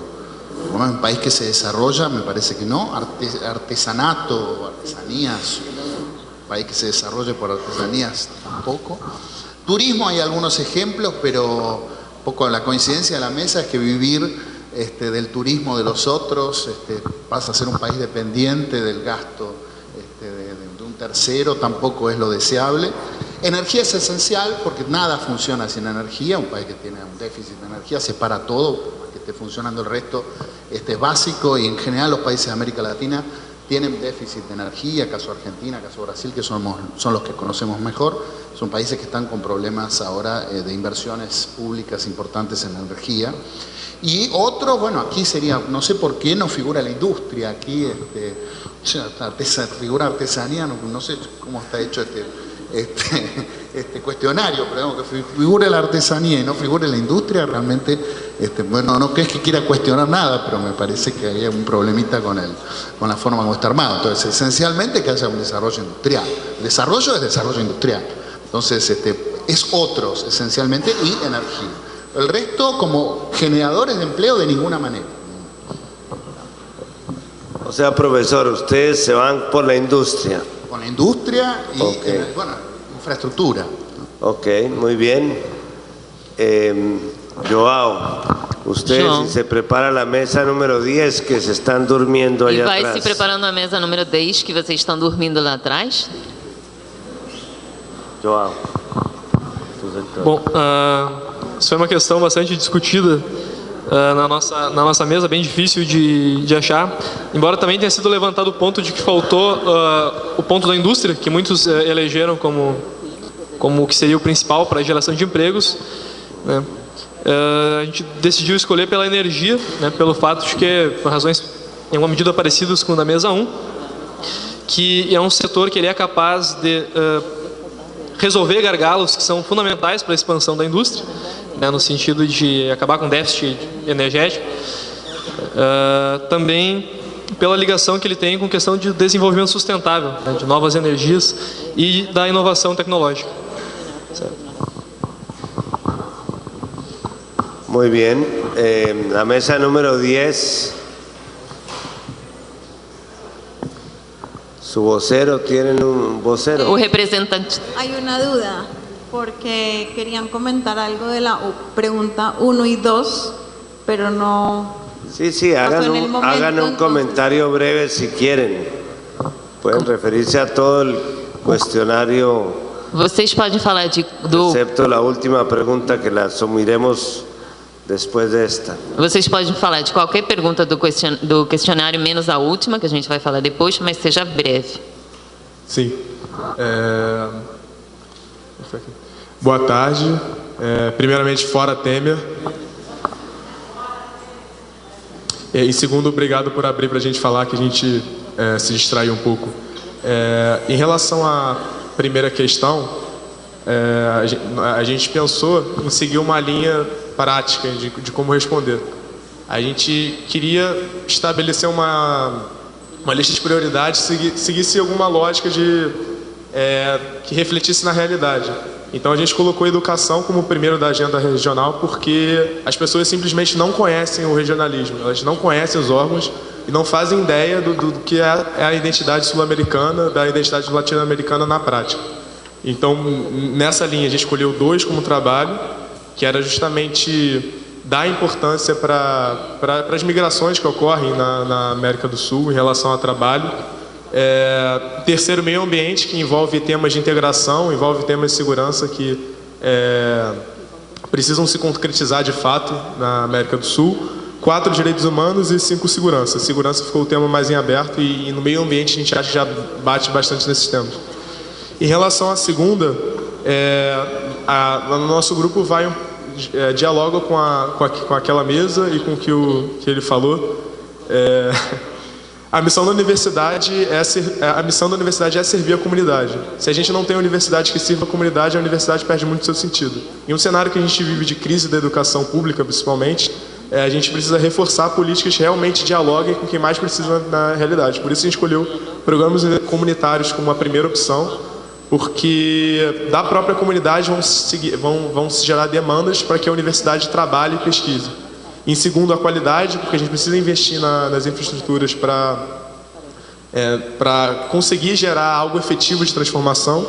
como es un país que se desarrolla, me parece que no. Artesanato, artesanías, país que se desarrolle por artesanías tampoco. Turismo hay algunos ejemplos, pero un poco la coincidencia de la mesa es que vivir del turismo de los otros pasa a ser un país dependiente del gasto de un tercero, tampoco es lo deseable. Energía es esencial porque nada funciona sin energía. Un país que tiene un déficit de energía se para todo, que esté funcionando el resto es básico, y en general los países de América Latina tienen déficit de energía, caso Argentina, caso Brasil, que son los que conocemos mejor. Son países que están con problemas ahora de inversiones públicas importantes en energía. Y otro, bueno, aquí sería, no sé por qué no figura la industria, aquí figura artesanía, no sé cómo está hecho este cuestionario, pero que figure la artesanía y no figure la industria, realmente, bueno, no es que quiera cuestionar nada, pero me parece que hay un problemita con la forma como está armado. Entonces, esencialmente que haya un desarrollo industrial. El desarrollo es desarrollo industrial. Entonces, es otros, esencialmente, y energía. El resto, como generadores de empleo, de ninguna manera. O sea, profesor, ustedes se van por la industria. Con la industria y, bueno, infraestructura. Ok, muy bien. Joao, usted si se prepara la mesa número 10, que se están durmiendo allá atrás. E vai se preparando a mesa número 10, que vocês estão dormindo lá atrás. Joao. Bom, isso foi uma questão bastante discutida na nossa mesa, bem difícil de achar, embora também tenha sido levantado o ponto de que faltou o ponto da indústria, que muitos elegeram como o que seria o principal para a geração de empregos, né? A gente decidiu escolher pela energia, né, pelo fato de que, por razões em uma medida parecidas com o da mesa 1, que é um setor que ele é capaz de resolver gargalos que são fundamentais para a expansão da indústria, né, no sentido de acabar com o déficit energético, também pela ligação que ele tem com questão de desenvolvimento sustentável, né, de novas energias e da inovação tecnológica. Certo. Muy bien. La mesa número 10. Su vocero, ¿tienen un vocero? O representante. Hay una duda, porque querían comentar algo de la pregunta 1 y 2, pero no... Sí, hagan un comentario breve si quieren. Pueden referirse a todo el cuestionario. Vocês podem falar excepto la última pregunta, que la asumiremos depois desta. Vocês podem falar de qualquer pergunta do questionário, menos a última, que a gente vai falar depois, mas seja breve. Sim. Boa tarde. Primeiramente, fora Temer. E segundo, obrigado por abrir para a gente falar, que a gente se distraiu um pouco. Em relação à primeira questão, a gente pensou em seguir uma linha prática de como responder. A gente queria estabelecer uma lista de prioridades, seguisse alguma lógica que refletisse na realidade. Então a gente colocou a educação como o primeiro da agenda regional, porque as pessoas simplesmente não conhecem o regionalismo, elas não conhecem os órgãos e não fazem ideia do que é a identidade sul-americana, da identidade latino-americana na prática. Então, nessa linha, a gente escolheu 2 como trabalho, que era justamente dar importância para as migrações que ocorrem na América do Sul em relação ao trabalho. Terceiro, meio ambiente, que envolve temas de integração, envolve temas de segurança que precisam se concretizar de fato na América do Sul. 4, direitos humanos, e 5, segurança. Segurança ficou o tema mais em aberto, e no meio ambiente a gente acha que já bate bastante nesses temas. Em relação à segunda, o nosso grupo dialoga com aquela mesa e com o que ele falou. A missão da universidade é servir a comunidade. Se a gente não tem uma universidade que sirva a comunidade, a universidade perde muito seu sentido. Em um cenário que a gente vive de crise da educação pública, principalmente, a gente precisa reforçar políticas que realmente dialoguem com quem mais precisa na realidade. Por isso a gente escolheu programas comunitários como a primeira opção, porque da própria comunidade vão se gerar demandas para que a universidade trabalhe e pesquise. Em segundo, a qualidade, porque a gente precisa investir nas infraestruturas para conseguir gerar algo efetivo de transformação.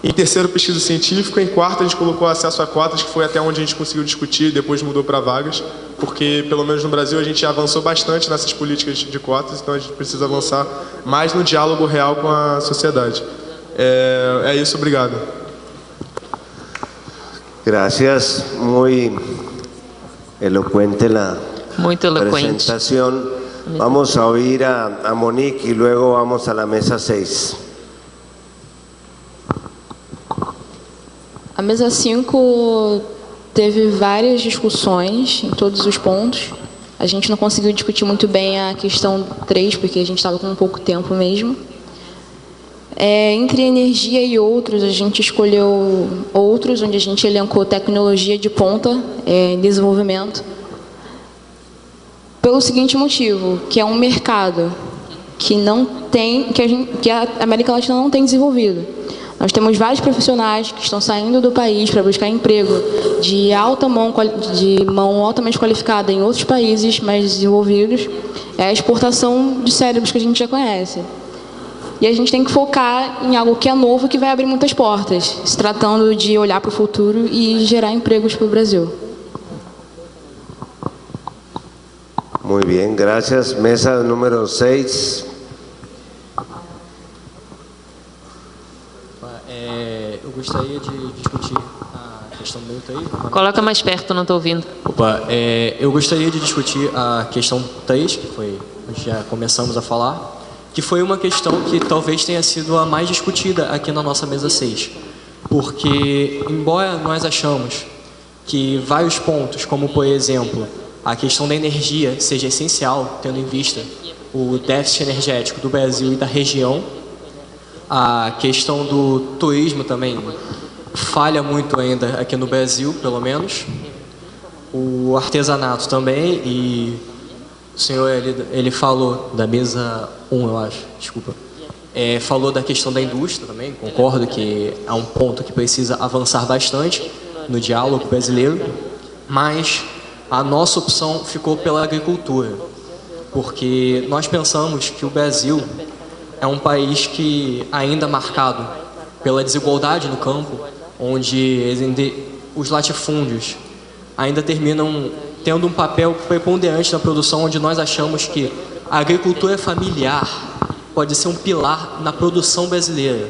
Em terceiro, pesquisa científica. Em quarto, a gente colocou acesso a cotas, que foi até onde a gente conseguiu discutir, e depois mudou para vagas, porque, pelo menos no Brasil, a gente avançou bastante nessas políticas de cotas, então a gente precisa avançar mais no diálogo real com a sociedade. É isso, obrigado. Gracias, muy elocuente la presentación. Vamos a oír a Monique y luego vamos a la mesa 6. A mesa 5 teve várias discussões em todos os pontos. A gente não conseguiu discutir muito bem a questão 3, porque a gente estava com pouco tempo mesmo. Entre energia e outros, a gente escolheu outros, onde a gente elencou tecnologia de ponta em desenvolvimento, pelo seguinte motivo, que é um mercado que a América Latina não tem desenvolvido. Nós temos vários profissionais que estão saindo do país para buscar emprego de mão altamente qualificada em outros países mais desenvolvidos. É a exportação de cérebros que a gente já conhece. E a gente tem que focar em algo que é novo, que vai abrir muitas portas, se tratando de olhar para o futuro e gerar empregos para o Brasil. Muy bien, gracias. Mesa número 6. Eu gostaria de discutir a questão do aí. Coloca mais perto, não estou ouvindo. Eu gostaria de discutir a questão 3, que foi, já começamos a falar, que foi uma questão que talvez tenha sido a mais discutida aqui na nossa mesa 6. Porque, embora nós achamos que vários pontos, como por exemplo, a questão da energia seja essencial, tendo em vista o déficit energético do Brasil e da região, a questão do turismo também falha muito ainda aqui no Brasil, pelo menos. O artesanato também, e o senhor ele falou da mesa 1, eu acho, desculpa. Falou da questão da indústria também, concordo que é um ponto que precisa avançar bastante no diálogo brasileiro, mas a nossa opção ficou pela agricultura, porque nós pensamos que o Brasil é um país que ainda é marcado pela desigualdade no campo, onde os latifúndios ainda terminam tendo um papel preponderante na produção, onde nós achamos que a agricultura familiar pode ser um pilar na produção brasileira,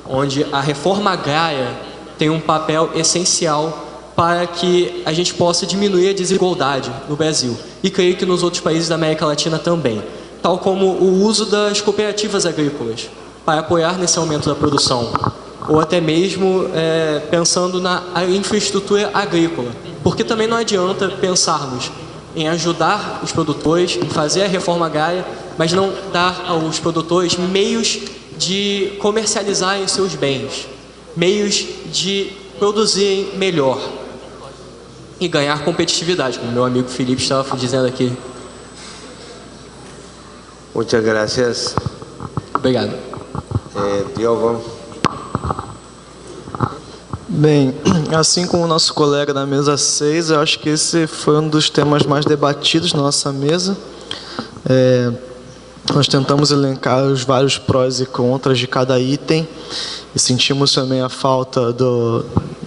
onde a reforma agrária tem um papel essencial para que a gente possa diminuir a desigualdade no Brasil. E creio que nos outros países da América Latina também, tal como o uso das cooperativas agrícolas, para apoiar nesse aumento da produção. ou até mesmo pensando na infraestrutura agrícola. Porque também não adianta pensarmos em ajudar os produtores, em fazer a reforma agrária, mas não dar aos produtores meios de comercializarem seus bens, meios de produzirem melhor e ganhar competitividade, como meu amigo Felipe estava dizendo aqui. Muchas gracias. Obrigado. Diogo. Bem, assim como o nosso colega da mesa 6, eu acho que esse foi um dos temas mais debatidos na nossa mesa. Nós tentamos elencar os vários prós e contras de cada item e sentimos também a falta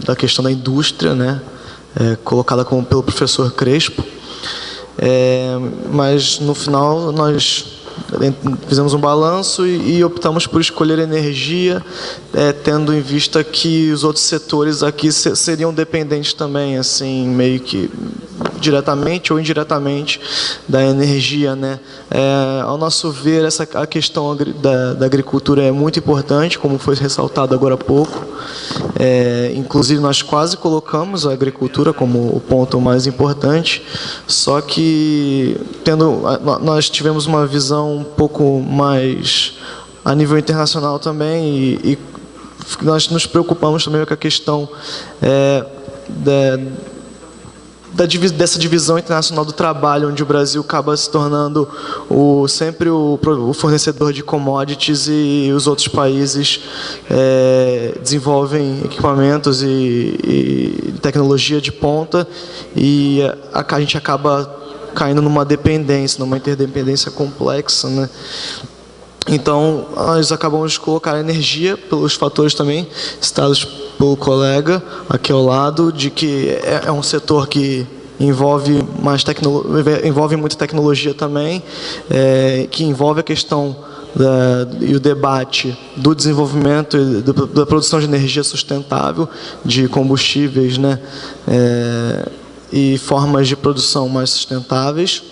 da questão da indústria, né, colocada pelo professor Crespo. Mas no final nós fizemos um balanço e optamos por escolher energia, tendo em vista que os outros setores aqui seriam dependentes também, assim, meio que diretamente ou indiretamente da energia, né? Ao nosso ver, a questão da agricultura é muito importante, como foi ressaltado agora há pouco. Inclusive, nós quase colocamos a agricultura como o ponto mais importante, só que nós tivemos uma visão um pouco mais a nível internacional também e nós nos preocupamos também com a questão dessa divisão internacional do trabalho, onde o Brasil acaba se tornando sempre o fornecedor de commodities e os outros países desenvolvem equipamentos e tecnologia de ponta e a gente acaba caindo numa dependência, numa interdependência complexa, né? Então, nós acabamos de colocar a energia pelos fatores também citados pelo colega aqui ao lado, de que é um setor que envolve muita tecnologia também, que envolve a questão e o debate do desenvolvimento e da produção de energia sustentável, de combustíveis, né, e formas de produção mais sustentáveis,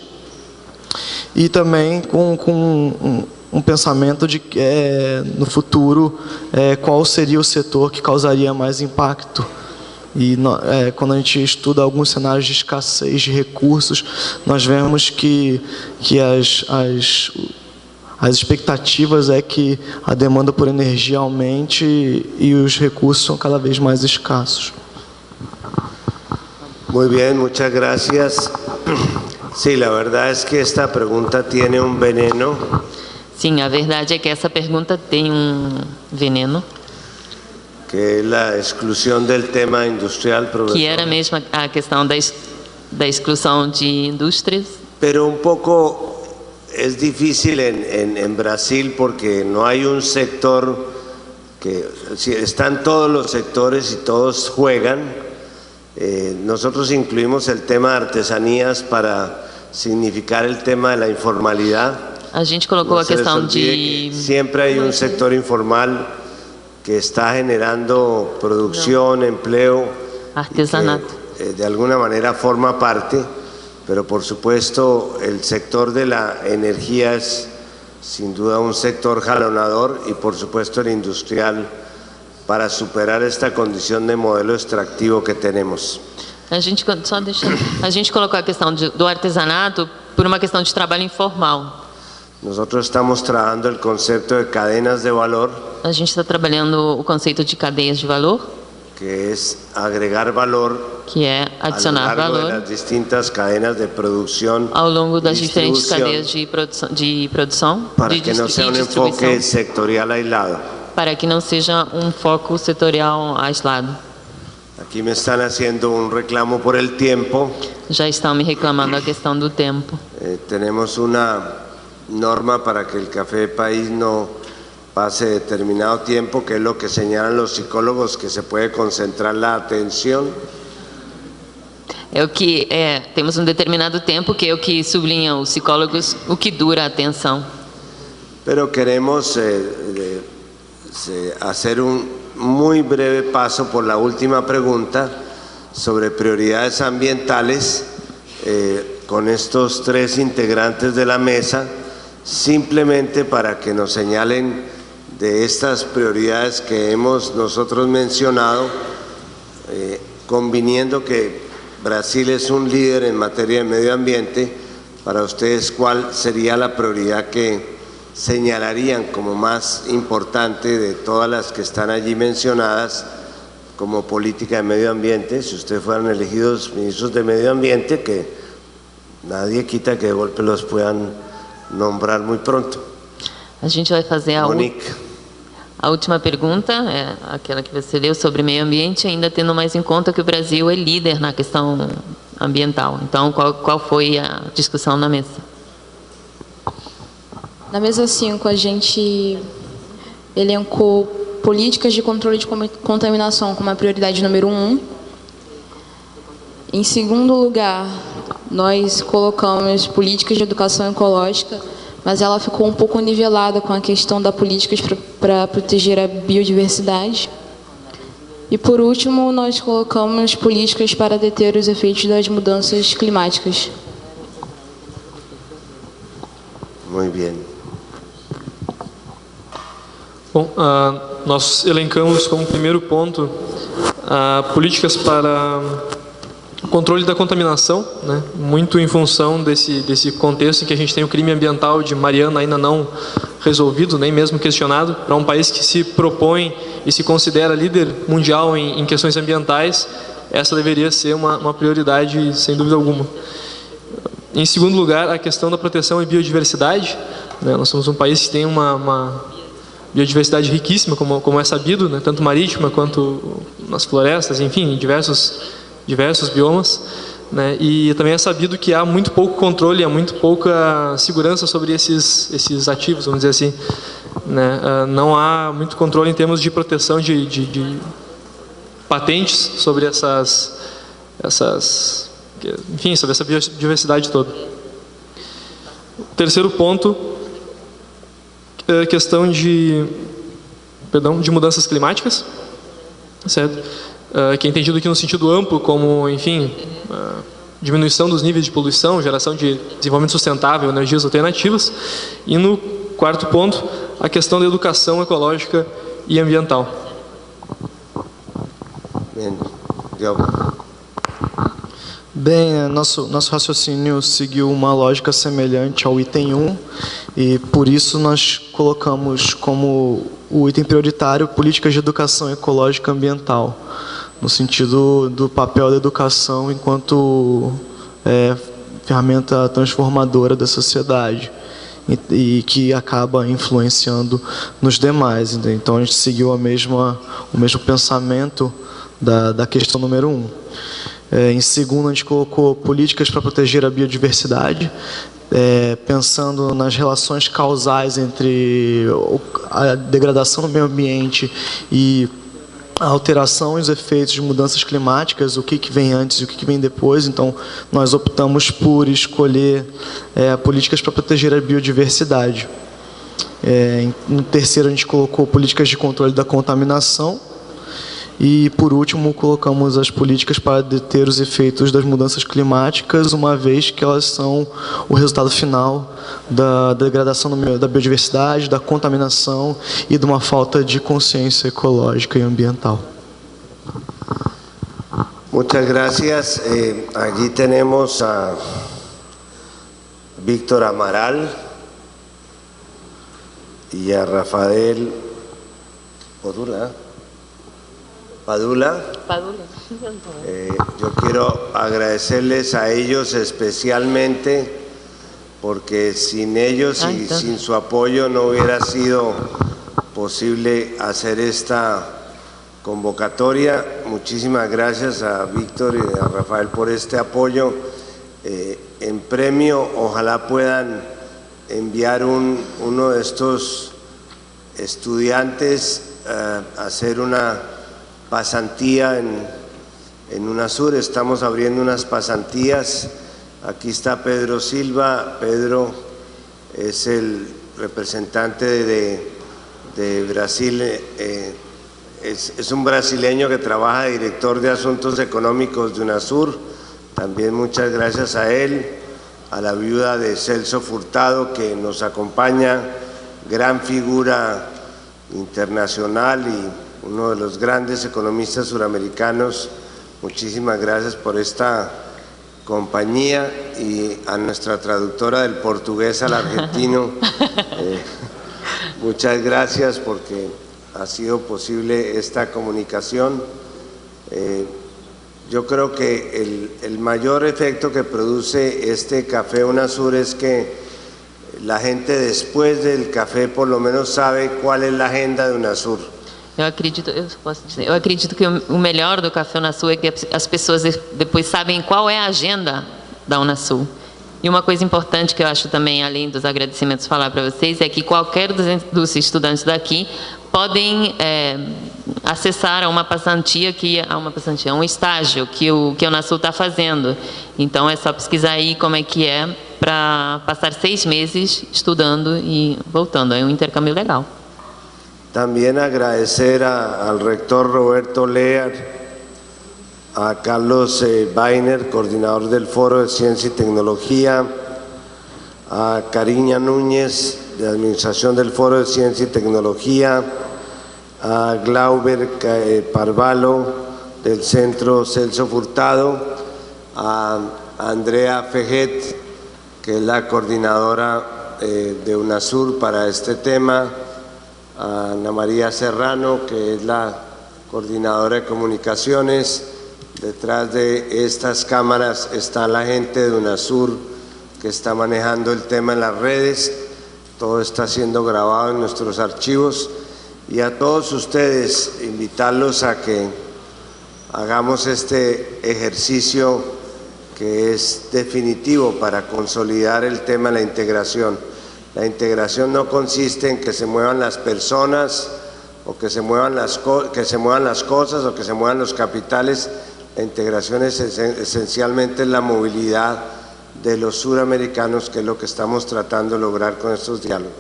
e também com um pensamento de no futuro qual seria o setor que causaria mais impacto. E quando a gente estuda alguns cenários de escassez de recursos, nós vemos que as expectativas é que a demanda por energia aumente e os recursos são cada vez mais escassos. Muy bien, muchas gracias. Sí, la verdad es que esta pregunta tiene un veneno. Sim, a verdade é que essa pergunta tem veneno. Que es la exclusión del tema industrial, profesor. Que era mesmo a questão da exclusão de indústrias. Pero un poco es difícil en Brasil porque no hay un sector que están todos los sectores y todos juegan. Nosotros incluimos el tema de artesanías para significar el tema de la informalidad. A gente colocou a questão de... Siempre hay un sector informal que está generando producción, empleo, artesanato. Que, de alguna manera forma parte, pero por supuesto el sector de la energía es sin duda un sector jalonador y por supuesto el industrial para superar esta condición de modelo extractivo que tenemos. A gente colocou a questão do artesanato por uma questão de trabalho informal. Nosotros estamos trabajando el concepto de cadenas de valor. A gente está trabalhando o conceito de cadeias de valor. Que es agregar valor. Que é adicionar valor. De las distintas cadenas de producción. Ao longo das diferentes cadeias de produção. Para que no sea un enfoque sectorial aislado. Para que não seja foco setorial aislado. Aquí me están haciendo un reclamo por el tiempo. Já estão me reclamando a questão do tempo. Tenemos una norma para que el café país no pase determinado tiempo, que es lo que señalan los psicólogos, que se puede concentrar la atención. Temos determinado tempo, que é o que sublinham os psicólogos, o que dura a atenção. Pero queremos hacer un muy breve paso por la última pregunta sobre prioridades ambientales con estos tres integrantes de la mesa, simplemente para que nos señalen de estas prioridades que hemos nosotros mencionado, conviniendo que Brasil es un líder en materia de medio ambiente, para ustedes, ¿cuál sería la prioridad que señalarían como más importante de todas las que están allí mencionadas como política de medio ambiente? Si ustedes fueran elegidos ministros de medio ambiente, que nadie quita que de golpe los puedan nombrar muy pronto. A gente vai fazer a última pergunta, aquela que você leu sobre meio ambiente, ainda tendo mais em conta que o Brasil é líder na questão ambiental. Então, qual foi a discussão na mesa? Na mesa 5, a gente elencou políticas de controle de contaminação como a prioridade número 1. Em segundo lugar, nós colocamos políticas de educação ecológica, mas ela ficou um pouco nivelada com a questão da políticas para proteger a biodiversidade. E, por último, nós colocamos políticas para deter os efeitos das mudanças climáticas. Muito bem. Bom, nós elencamos como primeiro ponto políticas para o controle da contaminação, né? Muito em função desse contexto em que a gente tem o crime ambiental de Mariana ainda não resolvido, nem mesmo questionado, para um país que se propõe e se considera líder mundial em questões ambientais, essa deveria ser uma prioridade, sem dúvida alguma. Em segundo lugar, a questão da proteção e biodiversidade, né? Nós somos um país que tem uma biodiversidade riquíssima, como é sabido, né? Tanto marítima quanto nas florestas, enfim, em diversos biomas, né? E também é sabido que há muito pouco controle, há muito pouca segurança sobre esses ativos, vamos dizer assim, né? Não há muito controle em termos de proteção de patentes sobre enfim, sobre essa biodiversidade toda. O terceiro ponto é a questão de mudanças climáticas, certo? Que é entendido aqui no sentido amplo como, enfim, diminuição dos níveis de poluição, geração de desenvolvimento sustentável, energias alternativas. E no quarto ponto, a questão da educação ecológica e ambiental. Bem, nosso raciocínio seguiu uma lógica semelhante ao item 1 e por isso nós colocamos como o item prioritário políticas de educação ecológica e ambiental, no sentido do papel da educação enquanto ferramenta transformadora da sociedade e que acaba influenciando nos demais. Então a gente seguiu o mesmo pensamento da questão número 1. Em segundo, a gente colocou políticas para proteger a biodiversidade, pensando nas relações causais entre a degradação do meio ambiente e a alteração e os efeitos de mudanças climáticas, o que vem antes e o que vem depois. Então, nós optamos por escolher políticas para proteger a biodiversidade. No terceiro, a gente colocou políticas de controle da contaminação. E, por último, colocamos as políticas para deter os efeitos das mudanças climáticas, uma vez que elas são o resultado final da degradação da biodiversidade, da contaminação e de uma falta de consciência ecológica e ambiental. Muchas gracias. Allí tenemos a Víctor Amaral y a Rafael Padula. Yo quiero agradecerles a ellos especialmente porque sin ellos y sin su apoyo no hubiera sido posible hacer esta convocatoria. Muchísimas gracias a Víctor y a Rafael por este apoyo. En premio, ojalá puedan enviar uno de estos estudiantes a hacer una pasantía en UNASUR. Estamos abriendo unas pasantías. Aquí está Pedro Silva. Pedro es el representante de Brasil. Es un brasileño que trabaja de director de Asuntos Económicos de UNASUR. También muchas gracias a él, a la viuda de Celso Furtado que nos acompaña, gran figura internacional y uno de los grandes economistas suramericanos. Muchísimas gracias por esta compañía, y a nuestra traductora del portugués al argentino, muchas gracias porque ha sido posible esta comunicación. Yo creo que el mayor efecto que produce este Café UNASUR es que la gente después del café por lo menos sabe cuál es la agenda de UNASUR. Eu acredito que o melhor do Café UNASUR é que as pessoas depois sabem qual é a agenda da UNASUR. E uma coisa importante que eu acho também, além dos agradecimentos, falar para vocês, é que qualquer dos estudantes daqui podem acessar a uma passantia, um estágio que a UNASUR está fazendo. Então é só pesquisar aí como é que é para passar 6 meses estudando e voltando. É um intercâmbio legal. También agradecer al rector Roberto Lear, a Carlos Weiner, coordinador del Foro de Ciencia y Tecnología, a Cariña Núñez, de Administración del Foro de Ciencia y Tecnología, a Glauber Parvalo, del Centro Celso Furtado, a Andrea Fejet, que es la coordinadora de UNASUR para este tema, a Ana María Serrano, que es la coordinadora de comunicaciones. Detrás de estas cámaras está la gente de UNASUR que está manejando el tema en las redes. Todo está siendo grabado en nuestros archivos. Y a todos ustedes, invitarlos a que hagamos este ejercicio que es definitivo para consolidar el tema de la integración. La integración no consiste en que se muevan las personas o que se muevan las cosas o que se muevan los capitales. La integración es esencialmente la movilidad de los suramericanos, que es lo que estamos tratando de lograr con estos diálogos.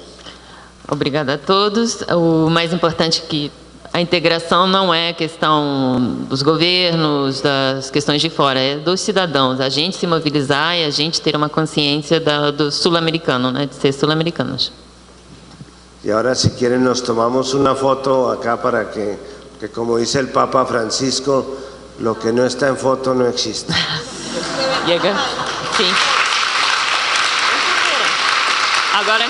Obrigada a todos. O mais importante é que a integração não é questão dos governos, das questões de fora, é dos cidadãos. A gente se mobilizar e a gente ter uma consciência do sul-americano, né, de ser sul-americanos. Y ahora, si quieren, nos tomamos una foto acá para que como dice el Papa Francisco, lo que no está en foto no existe. Llega. Sim. Agora